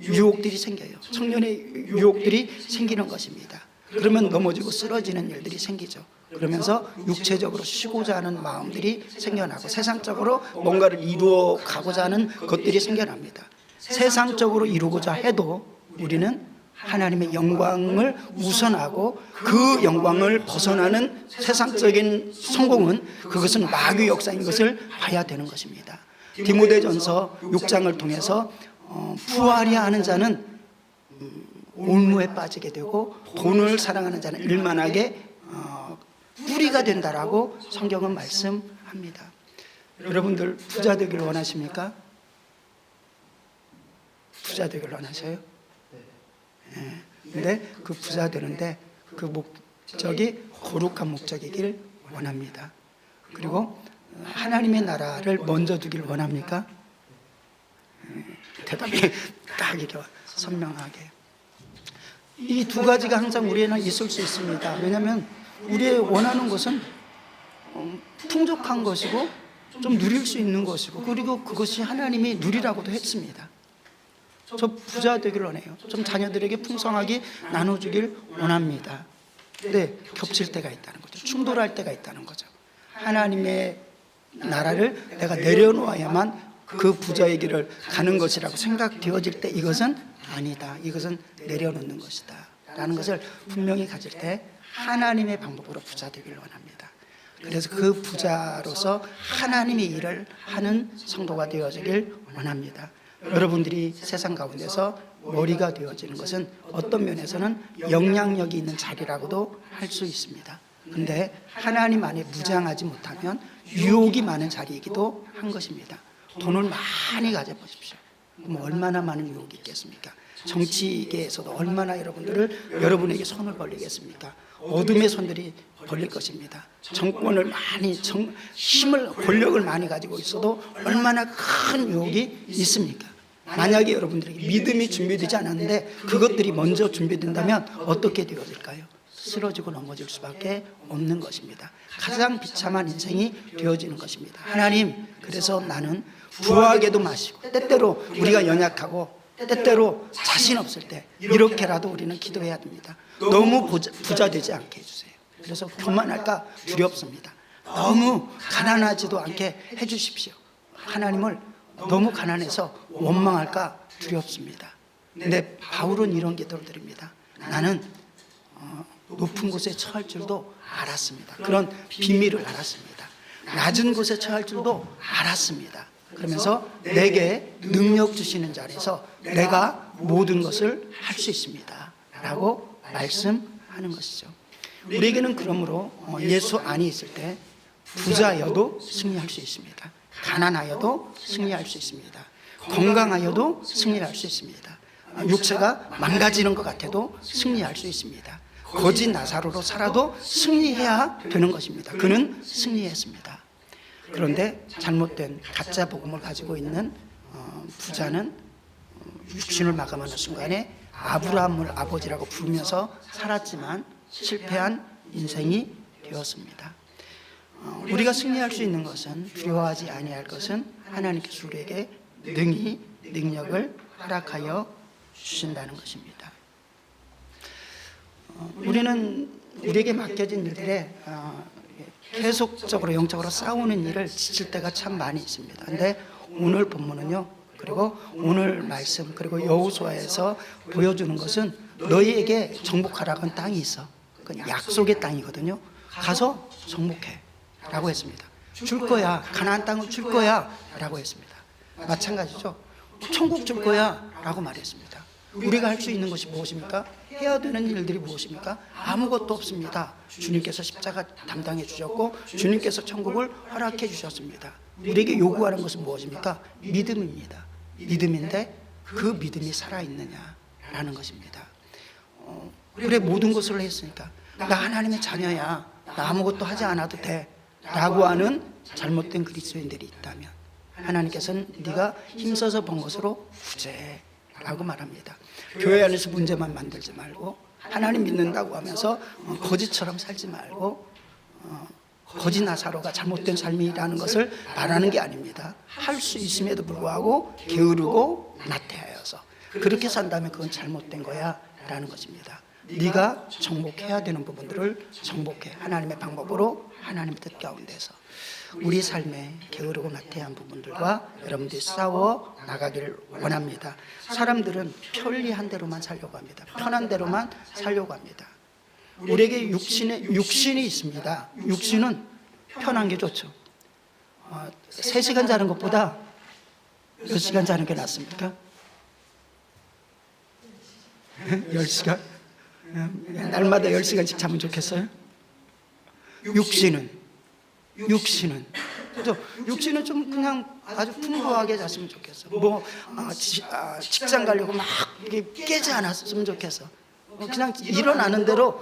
유혹들이 생겨요. 청년의 유혹들이 생기는 것입니다. 그러면 넘어지고 쓰러지는 일들이 생기죠. 그러면서 육체적으로 쉬고자 하는 마음들이 생겨나고 세상적으로 뭔가를 이루어 가고자 하는 것들이 생겨납니다. 세상적으로 이루고자 해도 우리는 하나님의 영광을 우선하고 그 영광을 벗어나는 세상적인 성공은 그것은 마귀의 역사인 것을 봐야 되는 것입니다. 디모데전서 6장을 통해서 부하려 하는 자는 올무에 빠지게 되고 돈을 사랑하는 자는 일만하게 뿌리가 된다라고 성경은 말씀합니다. 여러분들 부자 되길 원하십니까? 부자 되길 원하셔요? 네. 근데 그 부자 되는데 그 목적이 거룩한 목적이길 원합니다. 그리고 하나님의 나라를 먼저 두길 원합니까? 대답이 딱 이렇게 선명하게. 이 두 가지가 항상 우리에는 있을 수 있습니다. 왜냐하면 우리의 원하는 것은 풍족한 것이고 좀 누릴 수 있는 것이고 그리고 그것이 하나님이 누리라고도 했습니다. 저 부자 되길 원해요. 좀 자녀들에게 풍성하게 나눠주길 원합니다. 근데 겹칠 때가 있다는 거죠. 충돌할 때가 있다는 거죠. 하나님의 나라를 내가 내려놓아야만 그 부자의 길을 가는 것이라고 생각되어질 때 이것은 아니다. 이것은 내려놓는 것이다. 라는 것을 분명히 가질 때 하나님의 방법으로 부자 되기를 원합니다. 그래서 그 부자로서 하나님의 일을 하는 성도가 되어지길 원합니다. 여러분들이 세상 가운데서 머리가 되어지는 것은 어떤 면에서는 영향력이 있는 자리라고도 할 수 있습니다. 근데 하나님 안에 무장하지 못하면 유혹이 많은 자리이기도 한 것입니다. 돈을 많이 가져보십시오. 그럼 얼마나 많은 유혹이 있겠습니까? 정치계에서도 얼마나 여러분에게 손을 벌리겠습니까? 어둠의 손들이 벌릴 것입니다. 정권을 많이 권력을 많이 가지고 있어도 얼마나 큰 유혹이 있습니까? 만약에 여러분들에게 믿음이 준비되지 않았는데 그것들이 먼저 준비된다면 어떻게 되어질까요? 쓰러지고 넘어질 수밖에 없는 것입니다. 가장 비참한 인생이 되어지는 것입니다. 하나님, 그래서 나는 부하게도 마시고 때때로 우리가 연약하고 때때로 자신 없을 때 이렇게라도 우리는 기도해야 됩니다. 너무 부자 되지 않게 해주세요. 그래서 교만할까 두렵습니다. 너무 가난하지도 않게 해주십시오. 하나님을 너무 가난해서 원망할까 두렵습니다. 근데 바울은 이런 기도를 드립니다. 나는 높은 곳에 처할 줄도 알았습니다. 그런 비밀을 알았습니다. 낮은 곳에 처할 줄도 알았습니다. 그러면서 내게 능력 주시는 자리에서 내가 모든 것을 할 수 있습니다 라고 말씀하는 것이죠. 우리에게는 그러므로 예수 안에 있을 때 부자여도 승리할 수 있습니다. 가난하여도 승리할 수 있습니다. 건강하여도 승리할 수 있습니다. 육체가 망가지는 것 같아도 승리할 수 있습니다. 거짓 나사로로 살아도 승리해야 되는 것입니다. 그는 승리했습니다. 그런데 잘못된 가짜 복음을 가지고 있는 부자는 육신을 마감하는 순간에 아브라함을 아버지라고 부르면서 살았지만 실패한 인생이 되었습니다. 우리가 승리할 수 있는 것은, 두려워하지 아니할 것은 하나님께서 우리에게 능히 능력을 허락하여 주신다는 것입니다. 우리는 우리에게 맡겨진 일들에 계속적으로 영적으로 싸우는 일을 지칠 때가 참 많이 있습니다. 근데 오늘 본문은요, 그리고 오늘 말씀, 그리고 여호수아에서 보여주는 것은 너희에게 정복하라고 한 땅이 있어. 그건 약속의 땅이거든요. 가서 정복해 라고 했습니다. 줄 거야. 가나안 땅을 줄 거야 라고 했습니다. 마찬가지죠. 천국 줄 거야 라고 말했습니다. 우리가 할 수 있는 것이 무엇입니까? 해야 되는 일들이 무엇입니까? 아무것도 없습니다. 주님께서 십자가 담당해 주셨고 주님께서 천국을 허락해 주셨습니다. 우리에게 요구하는 것은 무엇입니까? 믿음입니다. 믿음인데 그 믿음이 살아있느냐라는 것입니다. 그래, 모든 것을 했으니까 나 하나님의 자녀야, 나 아무것도 하지 않아도 돼 라고 하는 잘못된 그리스도인들이 있다면 하나님께서는 네가 힘써서 번 것으로 구제라고 말합니다. 교회 안에서 문제만 만들지 말고 하나님 믿는다고 하면서 거짓처럼 살지 말고 거짓 나사로가 잘못된 삶이라는 것을 말하는 게 아닙니다. 할 수 있음에도 불구하고 게으르고 나태하여서 그렇게 산다면 그건 잘못된 거야 라는 것입니다. 네가 정복해야 되는 부분들을 정복해, 하나님의 방법으로, 하나님의 뜻 가운데서. 우리 삶에 게으르고 나태한 부분들과 여러분들이 싸워 나가기를 원합니다. 사람들은 편리한 대로만 살려고 합니다. 편한 대로만 살려고 합니다. 우리에게 육신이 있습니다. 육신은 편한 게 좋죠. 3시간 자는 것보다 몇 시간 자는 게 낫습니까? 10시간? 날마다 10시간씩 자면 좋겠어요? 육신은 좀 그냥 아주 풍부하게 잤으면 좋겠어. 직장 가려고 막 깨지 않았으면 좋겠어. 그냥 일어나는 대로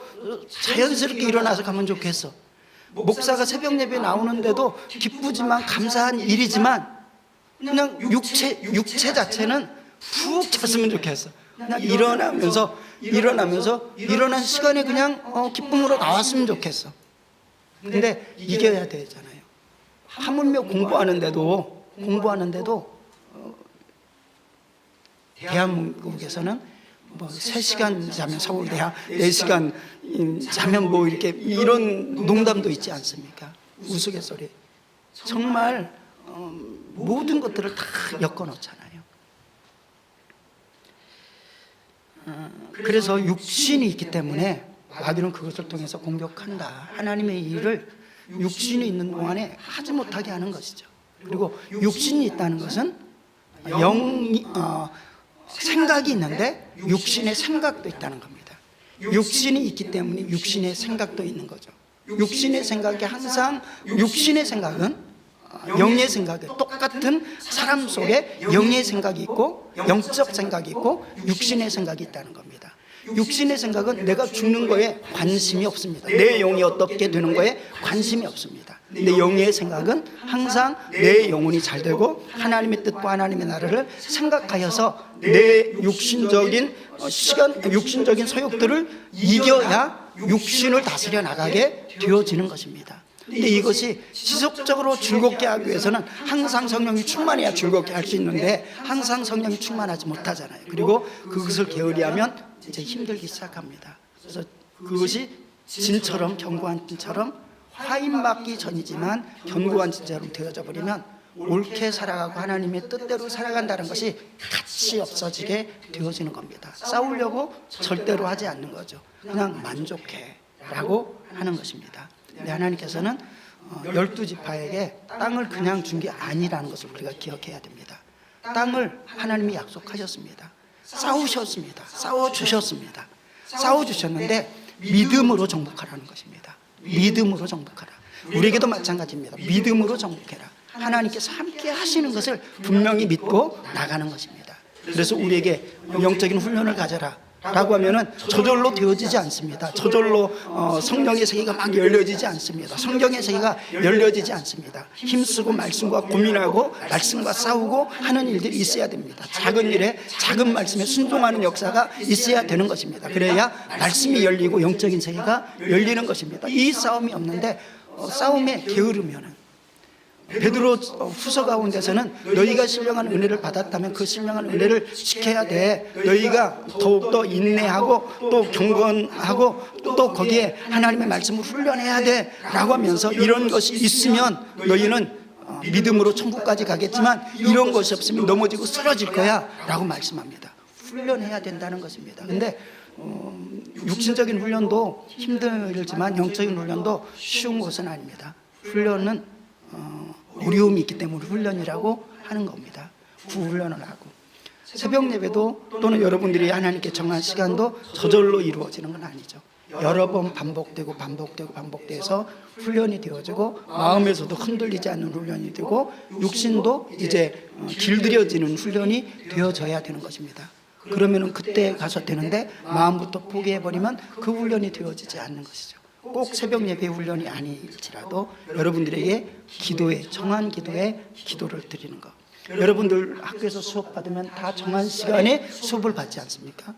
자연스럽게 일어나서 가면 좋겠어. 목사가 새벽 예배 나오는데도 기쁘지만 감사한 일이지만 그냥 육체 자체는 푹 잤으면 좋겠어. 그냥 일어나면서 일어난 시간에 그냥 기쁨으로 나왔으면 좋겠어. 근데 이겨야 되잖아요. 하물며 공부하는데도 대한민국에서는 3시간 자면 서울대학, 4시간 자면 이렇게 이런 농담도 있지 않습니까? 우스갯소리. 정말 모든 것들을 다 엮어놓잖아요. 그래서 육신이 있기 때문에 마귀는 그것을 통해서 공격한다. 하나님의 일을 육신이 있는 동안에 하지 못하게 하는 것이죠. 그리고 육신이 있다는 것은 생각이 있는데 육신의 생각도 있다는 겁니다. 육신이 있기 때문에 육신의 생각도 있는 거죠. 육신의 생각이 항상, 육신의 생각은 영의 생각이, 똑같은 사람 속에 영의 생각이 있고 영적 생각이 있고 육신의 생각이 있다는 겁니다. 육신의 생각은 내가 죽는 거에 관심이 없습니다. 내 영이 어떻게 되는 거에 관심이 없습니다. 내 영의 생각은 항상 내 영혼이 잘 되고 하나님의 뜻과 하나님의 나라를 생각하여서 내 육신적인 소욕들을 이겨야 육신을 다스려 나가게 되어지는 것입니다. 근데 이것이 지속적으로 즐겁게 하기 위해서는 항상 성령이 충만해야 즐겁게 할 수 있는데 항상 성령이 충만하지 못하잖아요. 그리고 그것을 게으리하면 이제 힘들기 시작합니다. 그래서 그것이 진처럼, 견고한 진처럼, 화인 맞기 전이지만 견고한 진처럼 되어져 버리면 옳게 살아가고 하나님의 뜻대로 살아간다는 것이 같이 없어지게 되어지는 겁니다. 싸우려고 절대로 하지 않는 거죠. 그냥 만족해 라고 하는 것입니다. 근데 하나님께서는 12지파에게 땅을 그냥 준 게 아니라는 것을 우리가 기억해야 됩니다. 땅을 하나님이 약속하셨습니다. 싸우셨습니다. 싸워주셨습니다. 싸워주셨는데 믿음으로 정복하라는 것입니다. 믿음으로 정복하라. 우리에게도 마찬가지입니다. 믿음으로 정복해라. 하나님께서 함께 하시는 것을 분명히 믿고 나가는 것입니다. 그래서 우리에게 영적인 훈련을 가져라 라고 하면은 저절로 되어지지 않습니다. 저절로 성령의 세계가 막 열려지지 않습니다. 성경의 세계가 열려지지 않습니다. 힘쓰고 말씀과 고민하고 말씀과 싸우고 하는 일들이 있어야 됩니다. 작은 일에 작은 말씀에 순종하는 역사가 있어야 되는 것입니다. 그래야 말씀이 열리고 영적인 세계가 열리는 것입니다. 이 싸움이 없는데 싸움에 게으르면은 베드로 후서 가운데서는 너희가 신령한 은혜를 받았다면 그 신령한 은혜를 지켜야 돼. 너희가 더욱더 인내하고 또 경건하고 또 거기에 하나님의 말씀을 훈련해야 돼 라고 하면서 이런 것이 있으면 너희는 믿음으로 천국까지 가겠지만 이런 것이 없으면 넘어지고 쓰러질 거야 라고 말씀합니다. 훈련해야 된다는 것입니다. 근데 육신적인 훈련도 힘들지만 영적인 훈련도 쉬운 것은 아닙니다. 훈련은 어려움이 있기 때문에 훈련이라고 하는 겁니다. 구훈련을 하고 새벽 예배도 또는 여러분들이 하나님께 정한 시간도 저절로 이루어지는 건 아니죠. 여러 번 반복돼서 훈련이 되어지고 마음에서도 흔들리지 않는 훈련이 되고 육신도 이제 길들여지는 훈련이 되어져야 되는 것입니다. 그러면은 그때 가서 되는데 마음부터 포기해버리면 그 훈련이 되어지지 않는 것이죠. 꼭 새벽 예배 훈련이 아닐지라도 여러분들에게 기도에 정한 기도에 기도를 드리는 것. 여러분들 학교에서 수업 받으면 다 정한 시간에 수업을 받지 않습니까?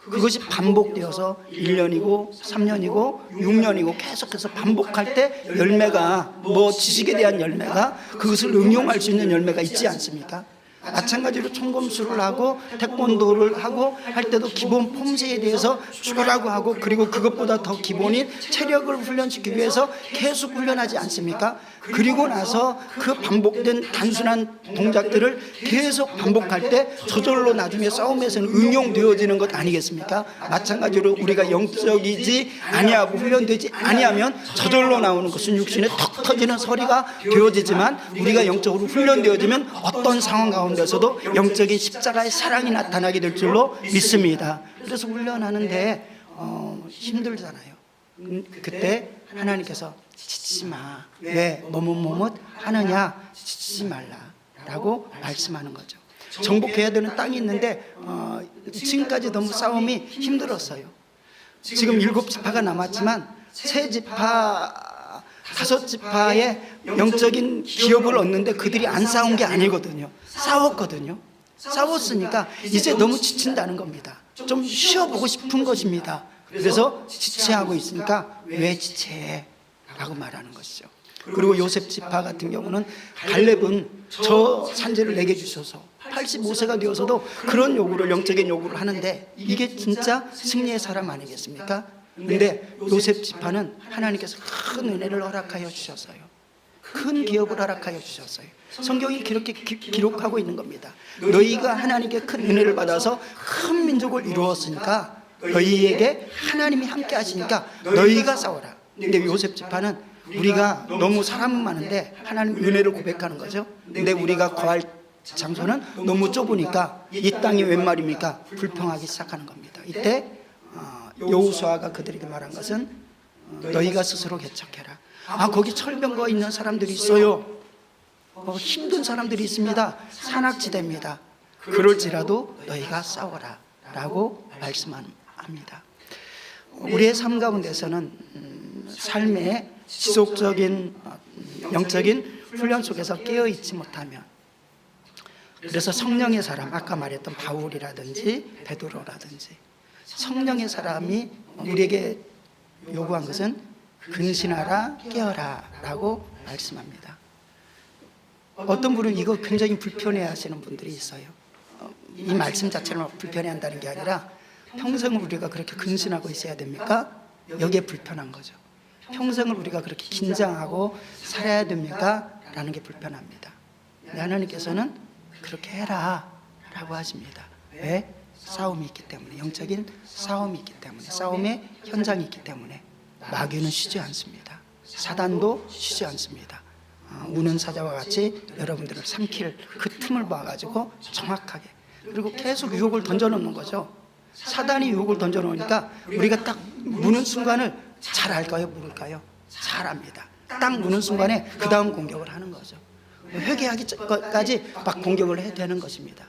그것이 반복되어서 1년이고 3년이고 6년이고 계속해서 반복할 때 열매가 지식에 대한 열매가 그것을 응용할 수 있는 열매가 있지 않습니까? 마찬가지로 총검술을 하고 태권도를 하고 할 때도 기본 폼새에 대해서 죽으라고 하고 그리고 그것보다 더 기본인 체력을 훈련시키기 위해서 계속 훈련하지 않습니까? 그리고 나서 그 반복된 단순한 동작들을 계속 반복할 때 저절로 나중에 싸움에서는 응용되어지는 것 아니겠습니까? 마찬가지로 우리가 영적이지 아니하고 훈련되지 아니하면 저절로 나오는 것은 육신에 턱 터지는 소리가 되어지지만 우리가 영적으로 훈련되어지면 어떤 상황 가운데서도 영적인 십자가의 사랑이 나타나게 될 줄로 믿습니다. 그래서 훈련하는데 힘들잖아요. 그때 하나님께서 지치지 마. 왜 머뭇머뭇 하느냐? 지치지 말라라고 말씀하는 거죠. 정복해야 되는 땅이 있는데 지금까지 너무 싸움이 힘들었어요. 지금 7지파가 남았지만 3지파 5지파의 영적인 기업을 얻는데 그들이 안 싸운 게 아니거든요. 싸웠거든요. 싸웠으니까 이제 너무 지친다는 겁니다. 좀 쉬어보고 싶은 것입니다. 그래서 지체하고 있으니까 왜 지체해? 라고 말하는 것이죠. 그리고 요셉 지파 같은 경우는 갈렙은 저 산지를 내게 주셔서 85세가 되어서도 그런 요구를 영적인 요구를 하는데 이게 진짜 승리의 사람 아니겠습니까? 근데 요셉 지파는 하나님께서 큰 은혜를 허락하여 주셨어요. 큰 기업을 허락하여 주셨어요. 성경이 그렇게 기록하고 있는 겁니다. 너희가 하나님께 큰 은혜를 받아서 큰 민족을 이루었으니까 너희에게 하나님이 함께 하시니까 너희가 싸워라. 근데 요셉 지파는 우리가 너무 사람은 많은데 하나님 은혜를 고백하는 거죠. 근데 우리가 거할 장소는 너무 좁으니까 이 땅이 웬 말입니까? 불평하기 시작하는 겁니다. 이때 여호수아가 그들에게 말한 것은 너희가 스스로 개척해라. 거기 철병거가 있는 사람들이 있어요. 힘든 사람들이 있습니다. 산악지대입니다. 그럴지라도 너희가 싸워라 라고 말씀합니다. 우리의 삶 가운데서는 삶의 지속적인 영적인 훈련 속에서 깨어있지 못하면 그래서 성령의 사람 아까 말했던 바울이라든지 베드로라든지 성령의 사람이 우리에게 요구한 것은 근신하라 깨어라 라고 말씀합니다. 어떤 분은 이거 굉장히 불편해 하시는 분들이 있어요. 이 말씀 자체를 불편해 한다는 게 아니라 평생을 우리가 그렇게 근신하고 있어야 됩니까? 여기에 불편한 거죠. 평생을 우리가 그렇게 긴장하고 살아야 됩니까? 라는 게 불편합니다. 근데 하나님께서는 그렇게 해라 라고 하십니다. 왜? 싸움이 있기 때문에, 영적인 싸움이 있기 때문에, 싸움의 현장이 있기 때문에. 마귀는 쉬지 않습니다. 사단도 쉬지 않습니다. 우는 사자와 같이 여러분들을 삼킬 그 틈을 봐가지고 정확하게, 그리고 계속 유혹을 던져놓는 거죠. 사단이 유혹을 던져놓으니까 우리가 딱 무는 순간을 잘 알까요? 모를까요? 잘 압니다. 딱 무는 순간에 그 다음 공격을 하는 거죠. 회개하기까지 막 공격을 해야 되는 것입니다.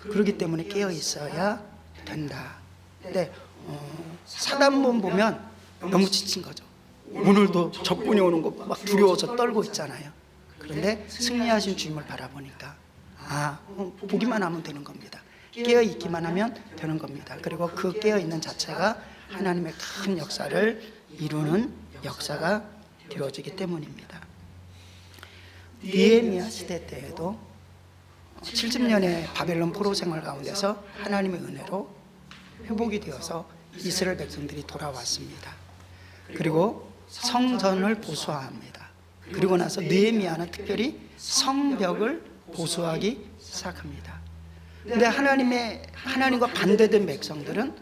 그렇기 때문에 깨어 있어야 된다. 근데 사단만 보면 너무 지친 거죠. 오늘도 적군이 오는 거 막 두려워서 떨고 있잖아요. 그런데 승리하신 주님을 바라보니까 보기만 하면 되는 겁니다. 깨어 있기만 하면 되는 겁니다. 그리고 그 깨어 있는 자체가 하나님의 큰 역사를 이루는 역사가 되어지기 때문입니다. 느헤미야 시대 때에도 70년의 바벨론 포로 생활 가운데서 하나님의 은혜로 회복이 되어서 이스라엘 백성들이 돌아왔습니다. 그리고 성전을 보수합니다. 그리고 나서 느헤미야는 특별히 성벽을 보수하기 시작합니다. 근데 하나님과 반대된 백성들은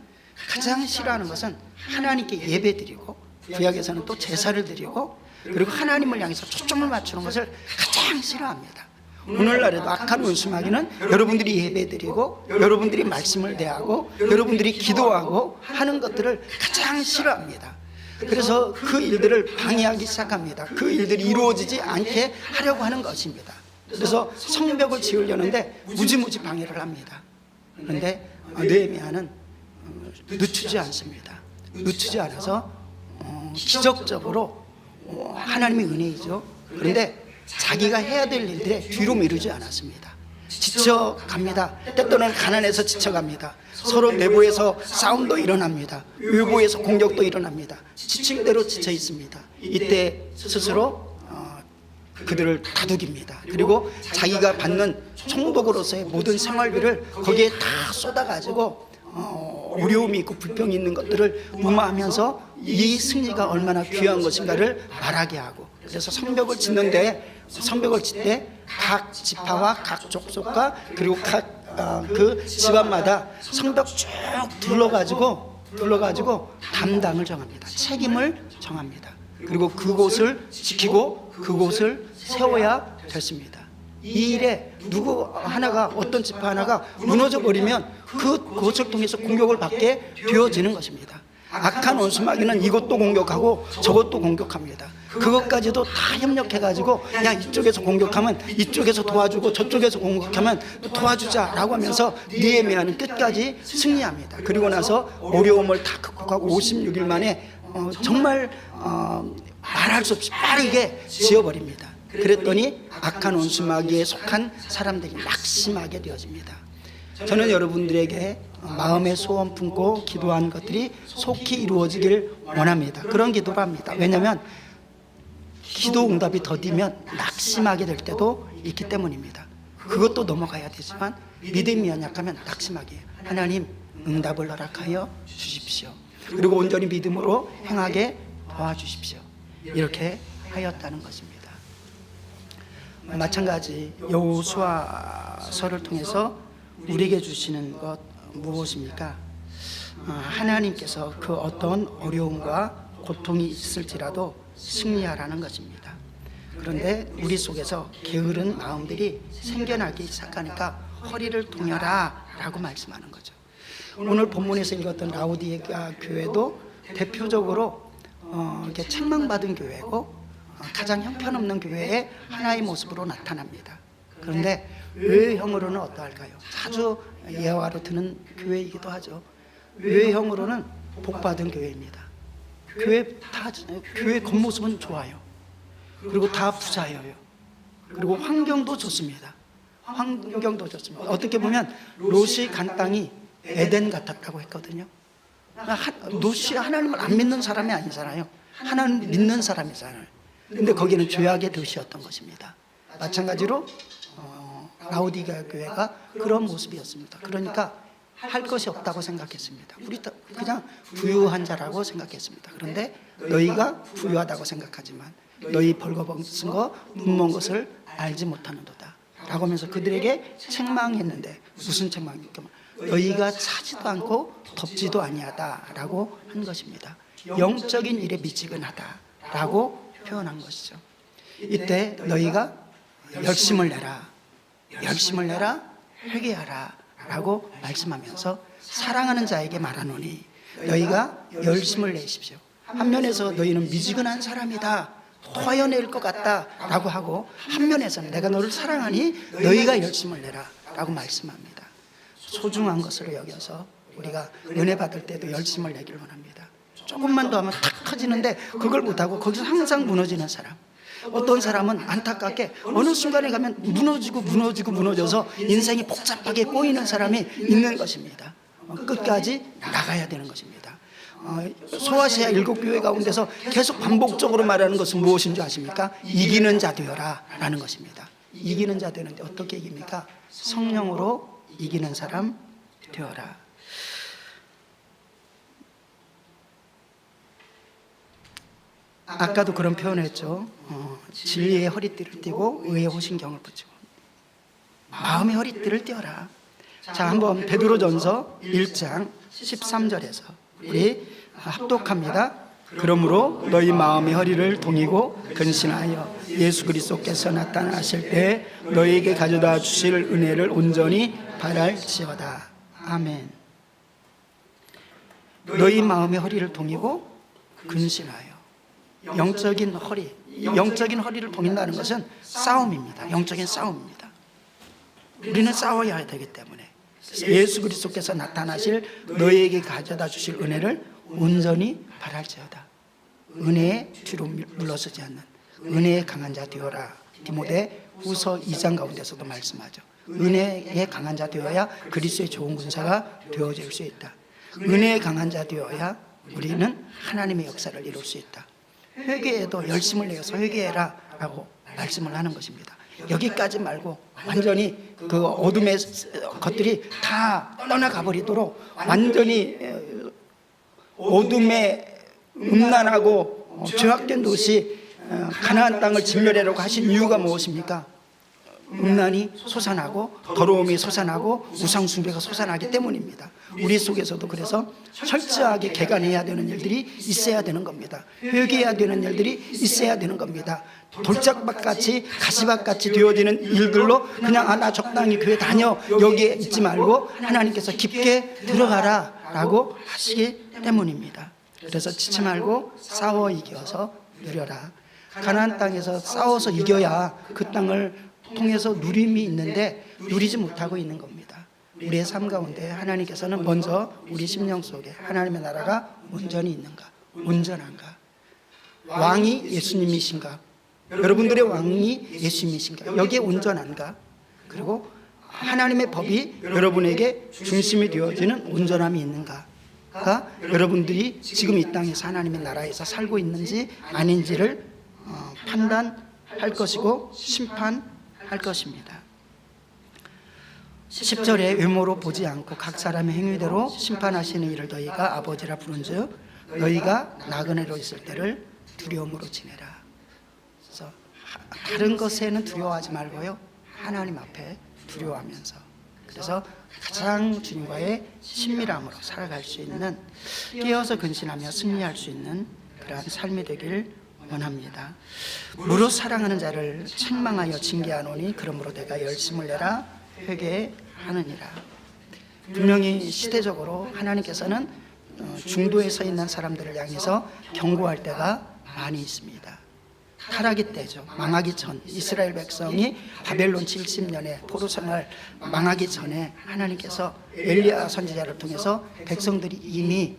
가장 싫어하는 것은 하나님께 예배드리고, 구약에서는 또 제사를 드리고, 그리고 하나님을 향해서 초점을 맞추는 것을 가장 싫어합니다. 오늘날에도 악한 원수마귀는 여러분들이 예배드리고, 여러분들이 말씀을 대하고, 여러분들이 기도하고 하는 것들을 가장 싫어합니다. 그래서 그 일들을 방해하기 시작합니다. 그 일들이 이루어지지 않게 하려고 하는 것입니다. 그래서 성벽을 지으려는데 무지무지 방해를 합니다. 그런데 느헤미야는 늦추지 않습니다. 늦추지 않아서 기적적으로 하나님의 은혜이죠. 그런데 자기가 해야 될 일들에 뒤로 미루지 않았습니다. 지쳐갑니다. 때때로는 가난해서 지쳐갑니다. 서로 내부에서 싸움도 일어납니다. 외부에서 공격도 일어납니다. 지친 대로 지쳐 있습니다. 이때 스스로 그들을 다독입니다. 그리고 자기가 받는 총독으로서의 모든 생활비를 거기에 다 쏟아가지고 어려움이 있고 불평이 있는 것들을 무마하면서 이 승리가 얼마나 귀한 것인가를 말하게 하고, 그래서 성벽을 짓는데, 성벽을 짓 때 각 지파와 각 족속과 그리고 각 그 집안마다 성벽 쭉 둘러가지고 담당을 정합니다. 책임을 정합니다. 그리고 그곳을 지키고 그곳을 세워야 됐습니다. 이 일에 누구 하나가, 어떤 지파 하나가 무너져 버리면 그곳을 통해서 공격을 받게 되어지는 것입니다. 악한 원수마귀는 이것도 공격하고 저것도 공격합니다. 그것까지도 다 협력해가지고, 야, 이쪽에서 공격하면 이쪽에서 도와주고, 저쪽에서 공격하면 도와주자라고 하면서 느헤미야는 끝까지 승리합니다. 그리고 나서 어려움을 다 극복하고 56일 만에 정말 말할 수 없이 빠르게 지어버립니다. 그랬더니 악한 원수마귀에 속한 사람들이 낙심하게 되어집니다. 저는 여러분들에게 마음의 소원 품고 기도한 것들이 속히 이루어지길 원합니다. 그런 기도를 합니다. 왜냐하면 기도 응답이 더디면 낙심하게 될 때도 있기 때문입니다. 그것도 넘어가야 되지만 믿음이 연약하면 낙심하게 해요. 하나님, 응답을 허락하여 주십시오. 그리고 온전히 믿음으로 행하게 도와주십시오. 이렇게 하였다는 것입니다. 마찬가지 여호수아서를 통해서 우리에게 주시는 것 무엇입니까? 하나님께서 그 어떤 어려움과 고통이 있을지라도 승리하라는 것입니다. 그런데 우리 속에서 게으른 마음들이 생겨나기 시작하니까 허리를 동여라 라고 말씀하는 거죠. 오늘 본문에서 읽었던 라오디게아 교회도 대표적으로 이렇게 책망받은 교회고, 가장 형편없는 교회의 하나의 모습으로 나타납니다. 그런데 외형으로는 어떠할까요? 자주 예화로 드는 교회이기도 하죠. 외형으로는 복받은 교회입니다. 교회 겉모습은 좋아요. 그리고 다 부자예요. 그리고 환경도 좋습니다. 어떻게 보면 롯이 간 땅이 에덴 같았다고 했거든요. 롯이 하나님을 안 믿는 사람이 아니잖아요. 하나님 믿는 사람이잖아요. 근데 거기는 죄악의 도시였던 것입니다. 마찬가지로 라오디게아 교회가 그런 모습이었습니다. 그러니까 할 것이 없다고 생각했습니다. 우리 그냥 부유한 자라고 생각했습니다. 그런데 너희가 부유하다고 생각하지만 너희 벌거벗은 거 눈먼 것을 알지 못하는도다 라고 하면서 그들에게 책망했는데 무슨 책망입니까? 너희가 차지도 않고 덥지도 아니하다 라고 한 것입니다. 영적인 일에 미지근하다 라고 표현한 것이죠. 이때 너희가 열심을 내라, 열심을 내라, 회개하라 라고 말씀하면서 사랑하는 자에게 말하노니 너희가 열심을 내십시오. 한 면에서 너희는 미지근한 사람이다, 토하여낼 것 같다 라고 하고, 한 면에서는 내가 너를 사랑하니 너희가 열심을 내라 라고 말씀합니다. 소중한 것으로 여겨서 우리가 은혜 받을 때도 열심을 내기를 원합니다. 조금만 더 하면 탁 터지는데 그걸 못하고 거기서 항상 무너지는 사람, 어떤 사람은 안타깝게 어느 순간에 가면 무너져서 인생이 복잡하게 꼬이는 사람이 있는 것입니다. 끝까지 나가야 되는 것입니다. 소아시아 7교회 가운데서 계속 반복적으로 말하는 것은 무엇인 줄 아십니까? 이기는 자 되어라 라는 것입니다. 이기는 자 되는데 어떻게 이깁니까? 성령으로 이기는 사람 되어라. 아까도 그런 표현을 했죠. 진리의 허리띠를 띠고 의의 호신경을 붙이고 마음의 허리띠를 띠어라. 자, 한번 베드로전서 1장 13절에서 우리 합독합니다. 그러므로 너희 마음의 허리를 동이고 근신하여 예수 그리스도께서 나타나실 때 너희에게 가져다 주실 은혜를 온전히 바랄지어다. 아멘. 너희 마음의 허리를 동이고 근신하여. 영적인 허리를 동인다는 것은 싸움입니다. 영적인 싸움입니다. 우리는 싸워야 되기 때문에 예수 그리스도께서 나타나실 너희에게 가져다 주실 은혜를 온전히 바랄지어다. 은혜의 뒤로 물러서지 않는 은혜의 강한 자 되어라. 디모데 후서 2장 가운데서도 말씀하죠. 은혜의 강한 자 되어야 그리스도의 좋은 군사가 되어질 수 있다. 은혜의 강한 자 되어야 우리는 하나님의 역사를 이룰 수 있다. 회개에도 열심을 내어서 회개해라 라고 말씀을 하는 것입니다. 여기까지 말고 완전히 그 어둠의 것들이 다 떠나가 버리도록 완전히 어둠에 음란하고 죄악된 도시 가나안 땅을 진멸하려고 하신 이유가 무엇입니까? 음란이 솟아나고 더러움이 솟아나고 우상 숭배가 솟아나기 때문입니다. 우리 속에서도 그래서 철저하게 개간해야 되는 일들이 있어야 되는 겁니다. 회개해야 되는 일들이 있어야 되는 겁니다. 돌짝밭같이 가시밭같이 되어지는 일들로 그냥 나 적당히 교회 다녀 여기에 있지 말고 하나님께서 깊게 들어가라 라고 하시기 때문입니다. 그래서 지치 말고 싸워 이겨서 누려라. 가나안 땅에서 싸워서 이겨야 그 땅을 통해서 누림이 있는데 누리지 못하고 있는 겁니다. 우리의 삶 가운데 하나님께서는 먼저 우리 심령 속에 하나님의 나라가 온전히 있는가, 온전한가, 왕이 예수님이신가, 여러분들의 왕이 예수님이신가, 여기에 온전한가, 그리고 하나님의 법이 여러분에게 중심이 되어지는 온전함이 있는가가 여러분들이 지금 이 땅에서 하나님의 나라에서 살고 있는지 아닌지를 판단할 것이고 심판할 것입니다. 10절에 외모로 보지 않고 각 사람의 행위대로 심판하시는 이를 너희가 아버지라 부른즉 너희가 나그네로 있을 때를 두려움으로 지내라. 그래서 다른 것에는 두려워하지 말고요, 하나님 앞에 두려워하면서, 그래서 가장 주님과의 친밀함으로 살아갈 수 있는, 깨어서 근신하며 승리할 수 있는 그러한 삶이 되길 원합니다. 무릇 사랑하는 자를 책망하여 징계하노니 그러므로 내가 열심을 내라 회개하느니라. 분명히 시대적으로 하나님께서는 중도에 서 있는 사람들을 향해서 경고할 때가 많이 있습니다. 타락의 때죠. 망하기 전, 이스라엘 백성이 바벨론 70년에 포로 생활 망하기 전에 하나님께서 엘리야 선지자를 통해서 백성들이 이미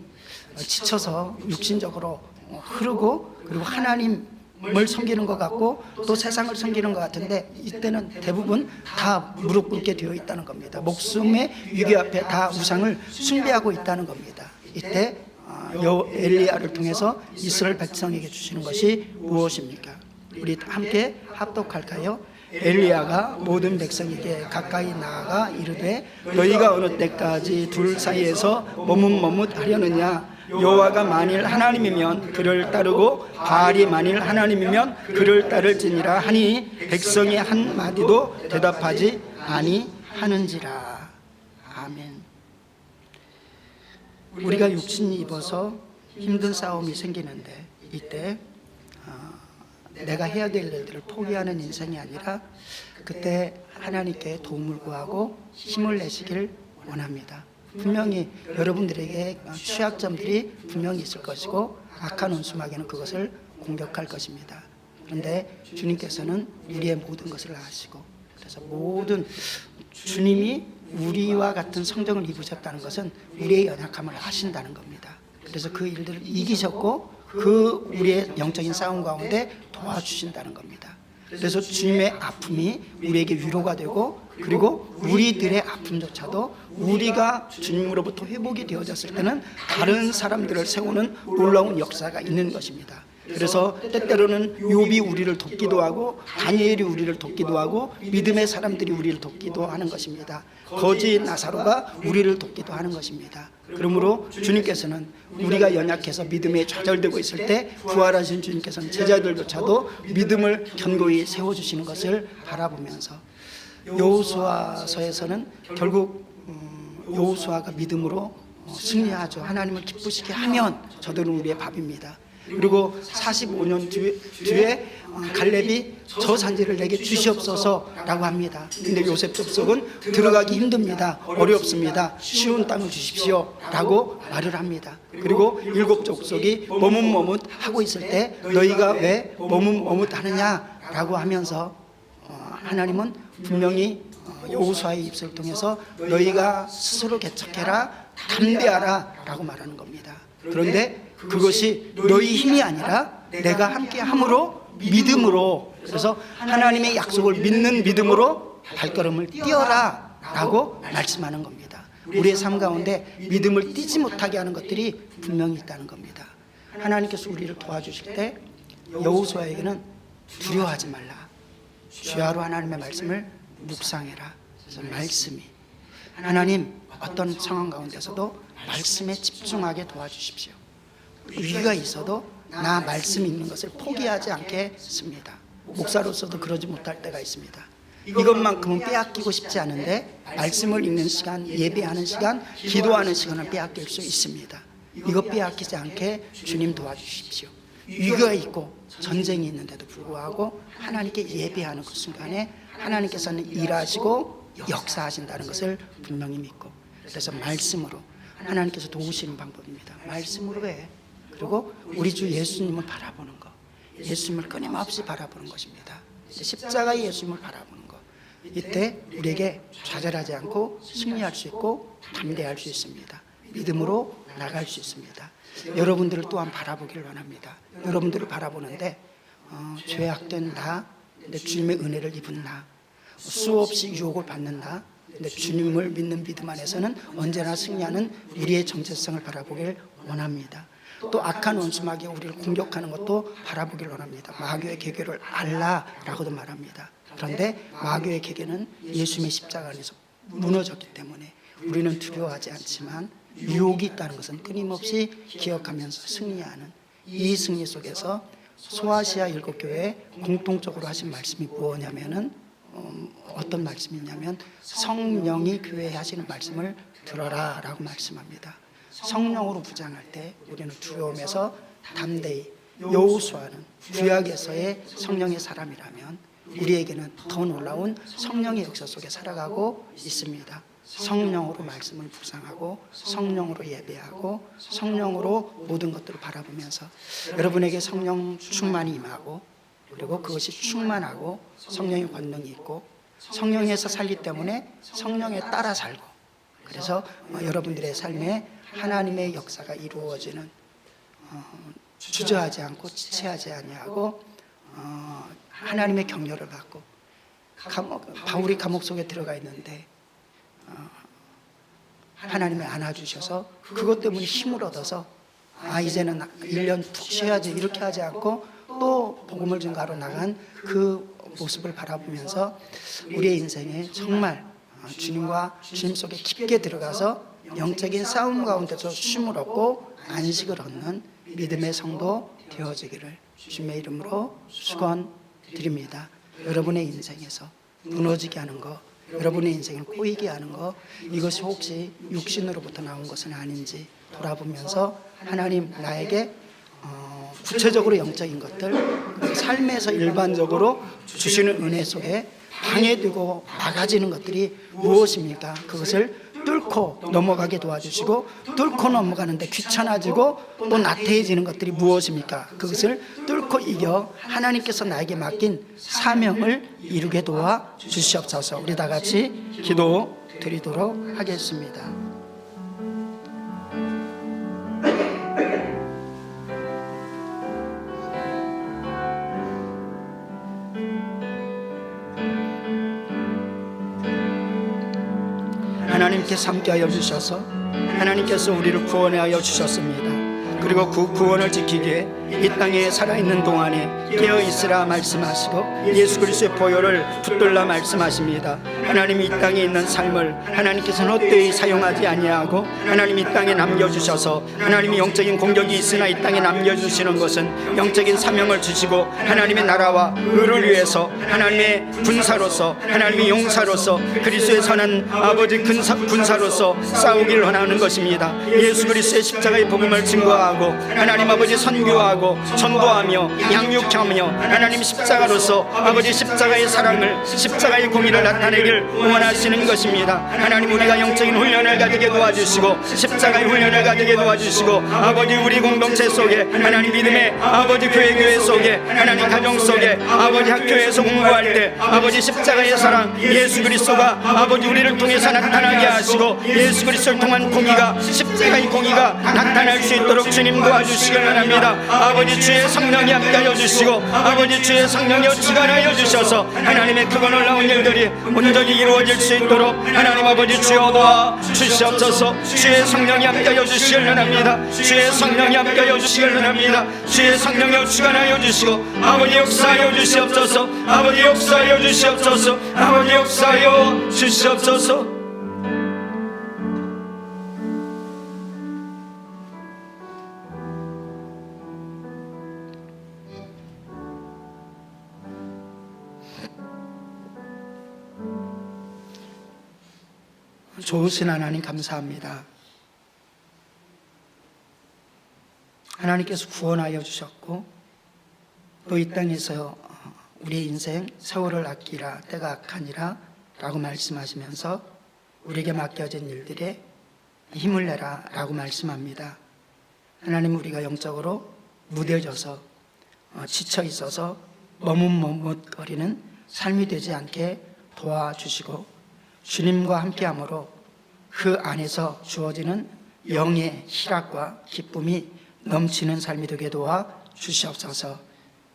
지쳐서 육신적으로 흐르고 그리고 하나님을 섬기는 것 같고 또 세상을 섬기는 것 같은데, 이때는 대부분 다 무릎 꿇게 되어 있다는 겁니다. 목숨의 위기 앞에 다 우상을 숭배하고 있다는 겁니다. 이때 엘리야를 통해서 이스라엘 백성에게 주시는 것이 무엇입니까? 우리 함께 합독할까요? 엘리야가 모든 백성에게 가까이 나아가 이르되 너희가 어느 때까지 둘 사이에서 머뭇머뭇하려느냐, 여호와가 만일 하나님이면 그를 따르고 바알이 만일 하나님이면 그를 따를지니라 하니 백성이 한 마디도 대답하지 아니하는지라. 아멘. 우리가 육신 입어서 힘든 싸움이 생기는데 이때 내가 해야 될 일들을 포기하는 인생이 아니라 그때 하나님께 도움을 구하고 힘을 내시길 원합니다. 분명히 여러분들에게 취약점들이 분명히 있을 것이고 악한 원수마귀는 그것을 공격할 것입니다. 그런데 주님께서는 우리의 모든 것을 아시고, 그래서 모든 주님이 우리와 같은 성정을 입으셨다는 것은 우리의 연약함을 아신다는 겁니다. 그래서 그 일들을 이기셨고 그 우리의 영적인 싸움 가운데 도와주신다는 겁니다. 그래서 주님의 아픔이 우리에게 위로가 되고, 그리고 우리들의 아픔조차도 우리가 주님으로부터 회복이 되어졌을 때는 다른 사람들을 세우는 놀라운 역사가 있는 것입니다. 그래서 때때로는 욥이 우리를 돕기도 하고 다니엘이 우리를 돕기도 하고 믿음의 사람들이 우리를 돕기도 하는 것입니다. 거지 나사로가 우리를 돕기도 하는 것입니다. 그러므로 주님께서는 우리가 연약해서 믿음에 좌절되고 있을 때 부활하신 주님께서는 제자들조차도 믿음을 견고히 세워주시는 것을 바라보면서 여호수아서에서는 결국 여호수아가 믿음으로 승리하죠. 하나님을 기쁘시게 하면 저들은 우리의 밥입니다. 그리고 45년 뒤에 갈렙이 저 산지를 내게 주시옵소서라고 합니다. 근데 요셉 족속은 들어가기 힘듭니다. 어렵습니다. 쉬운 땅을 주십시오 라고 말을 합니다. 그리고 7 족속이 머뭇머뭇하고 있을 때 너희가 왜 머뭇머뭇하느냐 라고 하면서 하나님은 분명히 여호수아의 입술을 통해서 너희가 스스로 개척해라, 담대하라 라고 말하는 겁니다. 그런데 그것이 너희 힘이 아니라 내가 함께 함으로, 믿음으로, 그래서 하나님의 약속을 믿는 믿음으로 발걸음을 띄어라 라고 말씀하는 겁니다. 우리의 삶 가운데 믿음을 띄지 못하게 하는 것들이 분명히 있다는 겁니다. 하나님께서 우리를 도와주실 때 여호수아에게는 두려워하지 말라, 주야로 하나님의 말씀을 묵상해라. 그래서 말씀이, 하나님 어떤 상황 가운데서도 말씀에 집중하게 도와주십시오. 위기가 있어도 나 말씀 읽는 것을 포기하지 않겠습니다. 목사로서도 그러지 못할 때가 있습니다. 이것만큼은 빼앗기고 싶지 않은데 말씀을 읽는 시간, 예배하는 시간, 기도하는 시간을 빼앗길 수 있습니다. 이것 빼앗기지 않게 주님 도와주십시오. 위기가 있고 전쟁이 있는데도 불구하고 하나님께 예배하는 그 순간에 하나님께서는 일하시고 역사하신다는 것을 분명히 믿고, 그래서 말씀으로 하나님께서 도우시는 방법입니다. 말씀으로 해. 그리고 우리 주 예수님을 바라보는 것, 예수님을 끊임없이 바라보는 것입니다. 십자가의 예수님을 바라보는 것, 이때 우리에게 좌절하지 않고 승리할 수 있고 담대할 수 있습니다. 믿음으로 나갈 수 있습니다. 여러분들을 또한 바라보기를 원합니다. 여러분들을 바라보는데 죄악된 나, 내 주님의 은혜를 입은 나, 수없이 유혹을 받는 나, 근데 주님을 믿는 믿음 안에서는 언제나 승리하는 우리의 정체성을 바라보길 원합니다. 또 악한 원수 마귀가 우리를 공격하는 것도 바라보길 원합니다. 마귀의 계계를 알라라고도 말합니다. 그런데 마귀의 계계는 예수님의 십자가 안에서 무너졌기 때문에 우리는 두려워하지 않지만 유혹이 있다는 것은 끊임없이 기억하면서 승리하는 이 승리 속에서 소아시아 7교회에 공통적으로 하신 말씀이 무엇이냐면은 어떤 말씀이냐면 성령이 교회에 하시는 말씀을 들어라 라고 말씀합니다. 성령으로 부장할 때 우리는 두려움에서 담대히, 여호수아는 구약에서의 성령의 사람이라면 우리에게는 더 놀라운 성령의 역사 속에 살아가고 있습니다. 성령으로 말씀을 묵상하고 성령으로 예배하고 성령으로 모든 것들을 바라보면서 여러분에게 성령 충만이 임하고, 그리고 그것이 충만하고 성령의 권능이 있고 성령에서 살기 때문에 성령에 따라 살고, 그래서 여러분들의 삶에 하나님의 역사가 이루어지는, 주저하지 않고 지체하지 아니하고 하나님의 격려를 받고, 바울이 감옥 속에 들어가 있는데 하나님이 안아주셔서 그것 때문에 힘을 얻어서 이제는 1년 푹 쉬어야지 이렇게 하지 않고 또 복음을 증거하러 나간 그 모습을 바라보면서 우리의 인생에 정말 주님과 주님 속에 깊게 들어가서 영적인 싸움 가운데서 쉼을 얻고 안식을 얻는 믿음의 성도 되어지기를 주님의 이름으로 축원드립니다. 여러분의 인생에서 무너지게 하는 것, 여러분의 인생을 꼬이게 하는 것, 이것이 혹시 육신으로부터 나온 것은 아닌지 돌아보면서 하나님 나에게 구체적으로 영적인 것들, 삶에서 일반적으로 주시는 은혜 속에 방해되고 막아지는 것들이 무엇입니까? 그것을 뚫고 넘어가게 도와주시고, 뚫고 넘어가는데 귀찮아지고 또 나태해지는 것들이 무엇입니까? 그것을 뚫고 이겨 하나님께서 나에게 맡긴 사명을 이루게 도와주시옵소서. 우리 다 같이 기도 드리도록 하겠습니다. 하나님께서 함께하여 주셔서 하나님께서 우리를 구원하여 주셨습니다. 그리고 그 구원을 지키기에 이 땅에 살아있는 동안에 깨어있으라 말씀하시고 예수 그리스도의 보혈을 붙들라 말씀하십니다. 하나님 이 땅에 있는 삶을 하나님께서는 헛되이 사용하지 아니하고 하나님 이 땅에 남겨주셔서 하나님이 영적인 공격이 있으나 이 땅에 남겨주시는 것은 영적인 사명을 주시고 하나님의 나라와 의를 위해서 하나님의 군사로서 하나님의 용사로서 그리스도의 선한 아버지 군사로서 싸우기를 원하는 것입니다. 예수 그리스도의 십자가의 복음을 증거하고 하나님 아버지 선교하고 전도하며 양육하며 하나님 십자가로서 아버지 십자가의 사랑을 십자가의 공의를 나타내길 원하시는 것입니다. 하나님 우리가 영적인 훈련을 가지게 도와주시고 십자가의 훈련을 가지게 도와주시고 아버지 우리 공동체 속에 하나님 믿음의 아버지 교회 속에 하나님 가정 속에 아버지 학교에서 공부할 때 아버지 십자가의 사랑 예수 그리스도가 아버지 우리를 통해서 나타나게 하시고 예수 그리스도를 통한 공의가 십자가의 공의가 나타날 수 있도록 주님 도와주시길 바랍니다. 아버지 주의 성령이 함께하여 주시고 아버지 주의 성령이 주관하여 주셔서 하나님의 크고 놀라운 일들이 온전히 이루어질 수 있도록 하나님 아버지 주여 도와 주시옵소서. 주의 성령이 함께하여 주시길 바랍니다. 주의 성령이 함께하여 주시길 바랍니다. 주의 성령이 주관하여 주시고 아버지 역사하여 주시옵소서. 아버지 역사하여 주시옵소서. 아버지 역사하여 주시옵소서. 좋으신 하나님 감사합니다. 하나님께서 구원하여 주셨고 또 이 땅에서 우리 인생 세월을 아끼라 때가 악하니라 라고 말씀하시면서 우리에게 맡겨진 일들에 힘을 내라 라고 말씀합니다. 하나님 우리가 영적으로 무뎌져서 지쳐 있어서 머뭇머뭇거리는 삶이 되지 않게 도와주시고 주님과 함께함으로 그 안에서 주어지는 영의 희락과 기쁨이 넘치는 삶이 되게 도와 주시옵소서.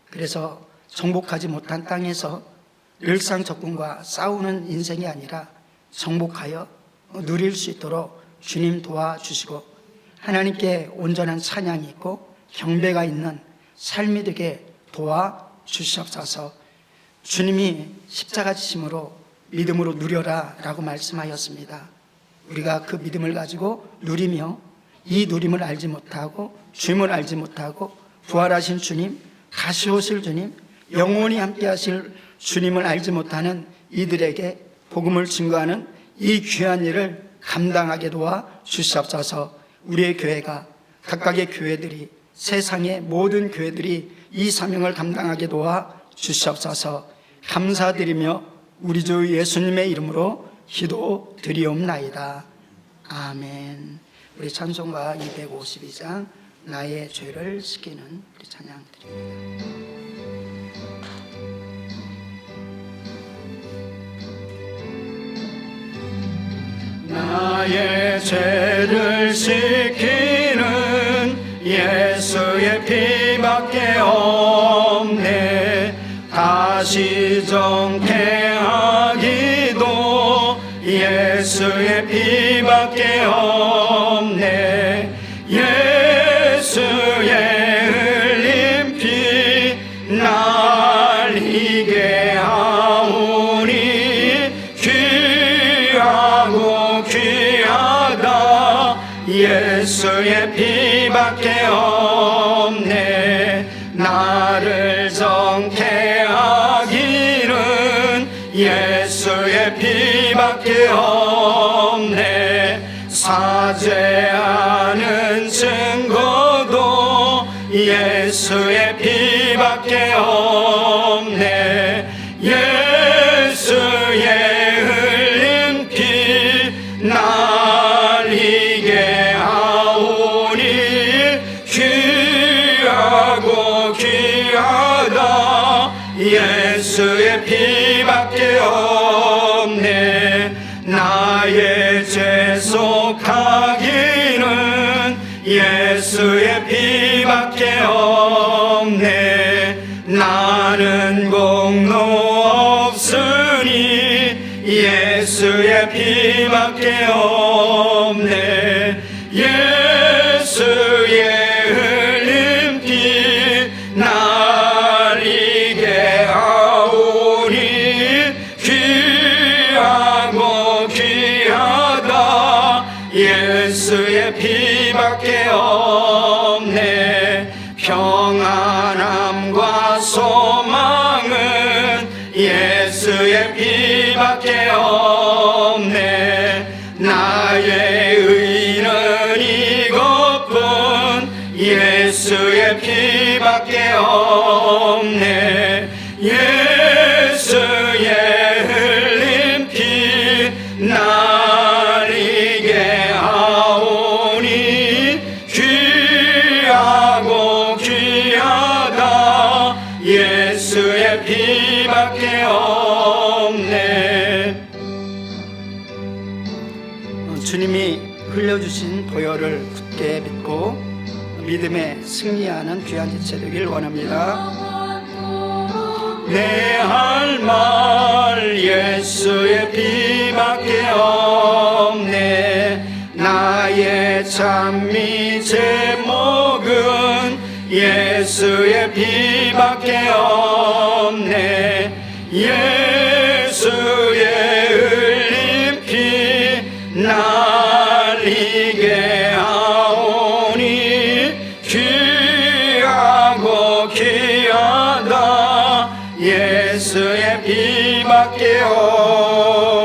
그래서 정복하지 못한 땅에서 일상 적군과 싸우는 인생이 아니라 정복하여 누릴 수 있도록 주님 도와주시고 하나님께 온전한 찬양이 있고 경배가 있는 삶이 되게 도와주시옵소서. 주님이 십자가 지심으로 믿음으로 누려라 라고 말씀하였습니다. 우리가 그 믿음을 가지고 누리며 이 누림을 알지 못하고 주님을 알지 못하고 부활하신 주님, 다시 오실 주님, 영원히 함께 하실 주님을 알지 못하는 이들에게 복음을 증거하는 이 귀한 일을 감당하게 도와 주시옵소서. 우리의 교회가 각각의 교회들이 세상의 모든 교회들이 이 사명을 감당하게 도와 주시옵소서. 감사드리며 우리 주 예수님의 이름으로 기도드리옵나이다. 아멘. 우리 찬송가 252장 나의 죄를 씻기는 우리 찬양 드립니다. 나의 죄를 씻기는 예수의 피밖에 없네. 다시 정케하기도 예수의 피밖에 없네. 예수의 흘린 피 날 희게 하오니 귀한 귀하다 예수의 피밖에 없네 나를 정케하기는 예수의 피밖에 없네 사죄하는 증거도 예수의 피밖에 없네 예수의 흘린 피 날 이게 하오니 귀하고 귀하다 예수의 피밖에 없네 나의 죄 속하기는 예수의 피밖에 없네 나는 공로 없으니 예수의 피밖에 없네 예수의 흘린 피 날 이게 하오니 귀하고 귀하다 예수의 피밖에 없네 평안함과 소망은 예수의 피밖에 없네 나의 의는 이것뿐 예수의 피밖에 없네 예수의 흘린 피 날 이게 하오니 귀하고 귀하다 예수의 피밖에 없네 주님이 흘려주신 보혈을 굳게 믿고 믿음에 승리하는 귀한 지체 되길 원합니다. 내 할 말 예수의 피밖에 없네 나의 찬미 제목은 예수의 피밖에 없네 예수의 흘린 피 날 이게 하오니 귀하고 귀하다 예수의 피밖에 없네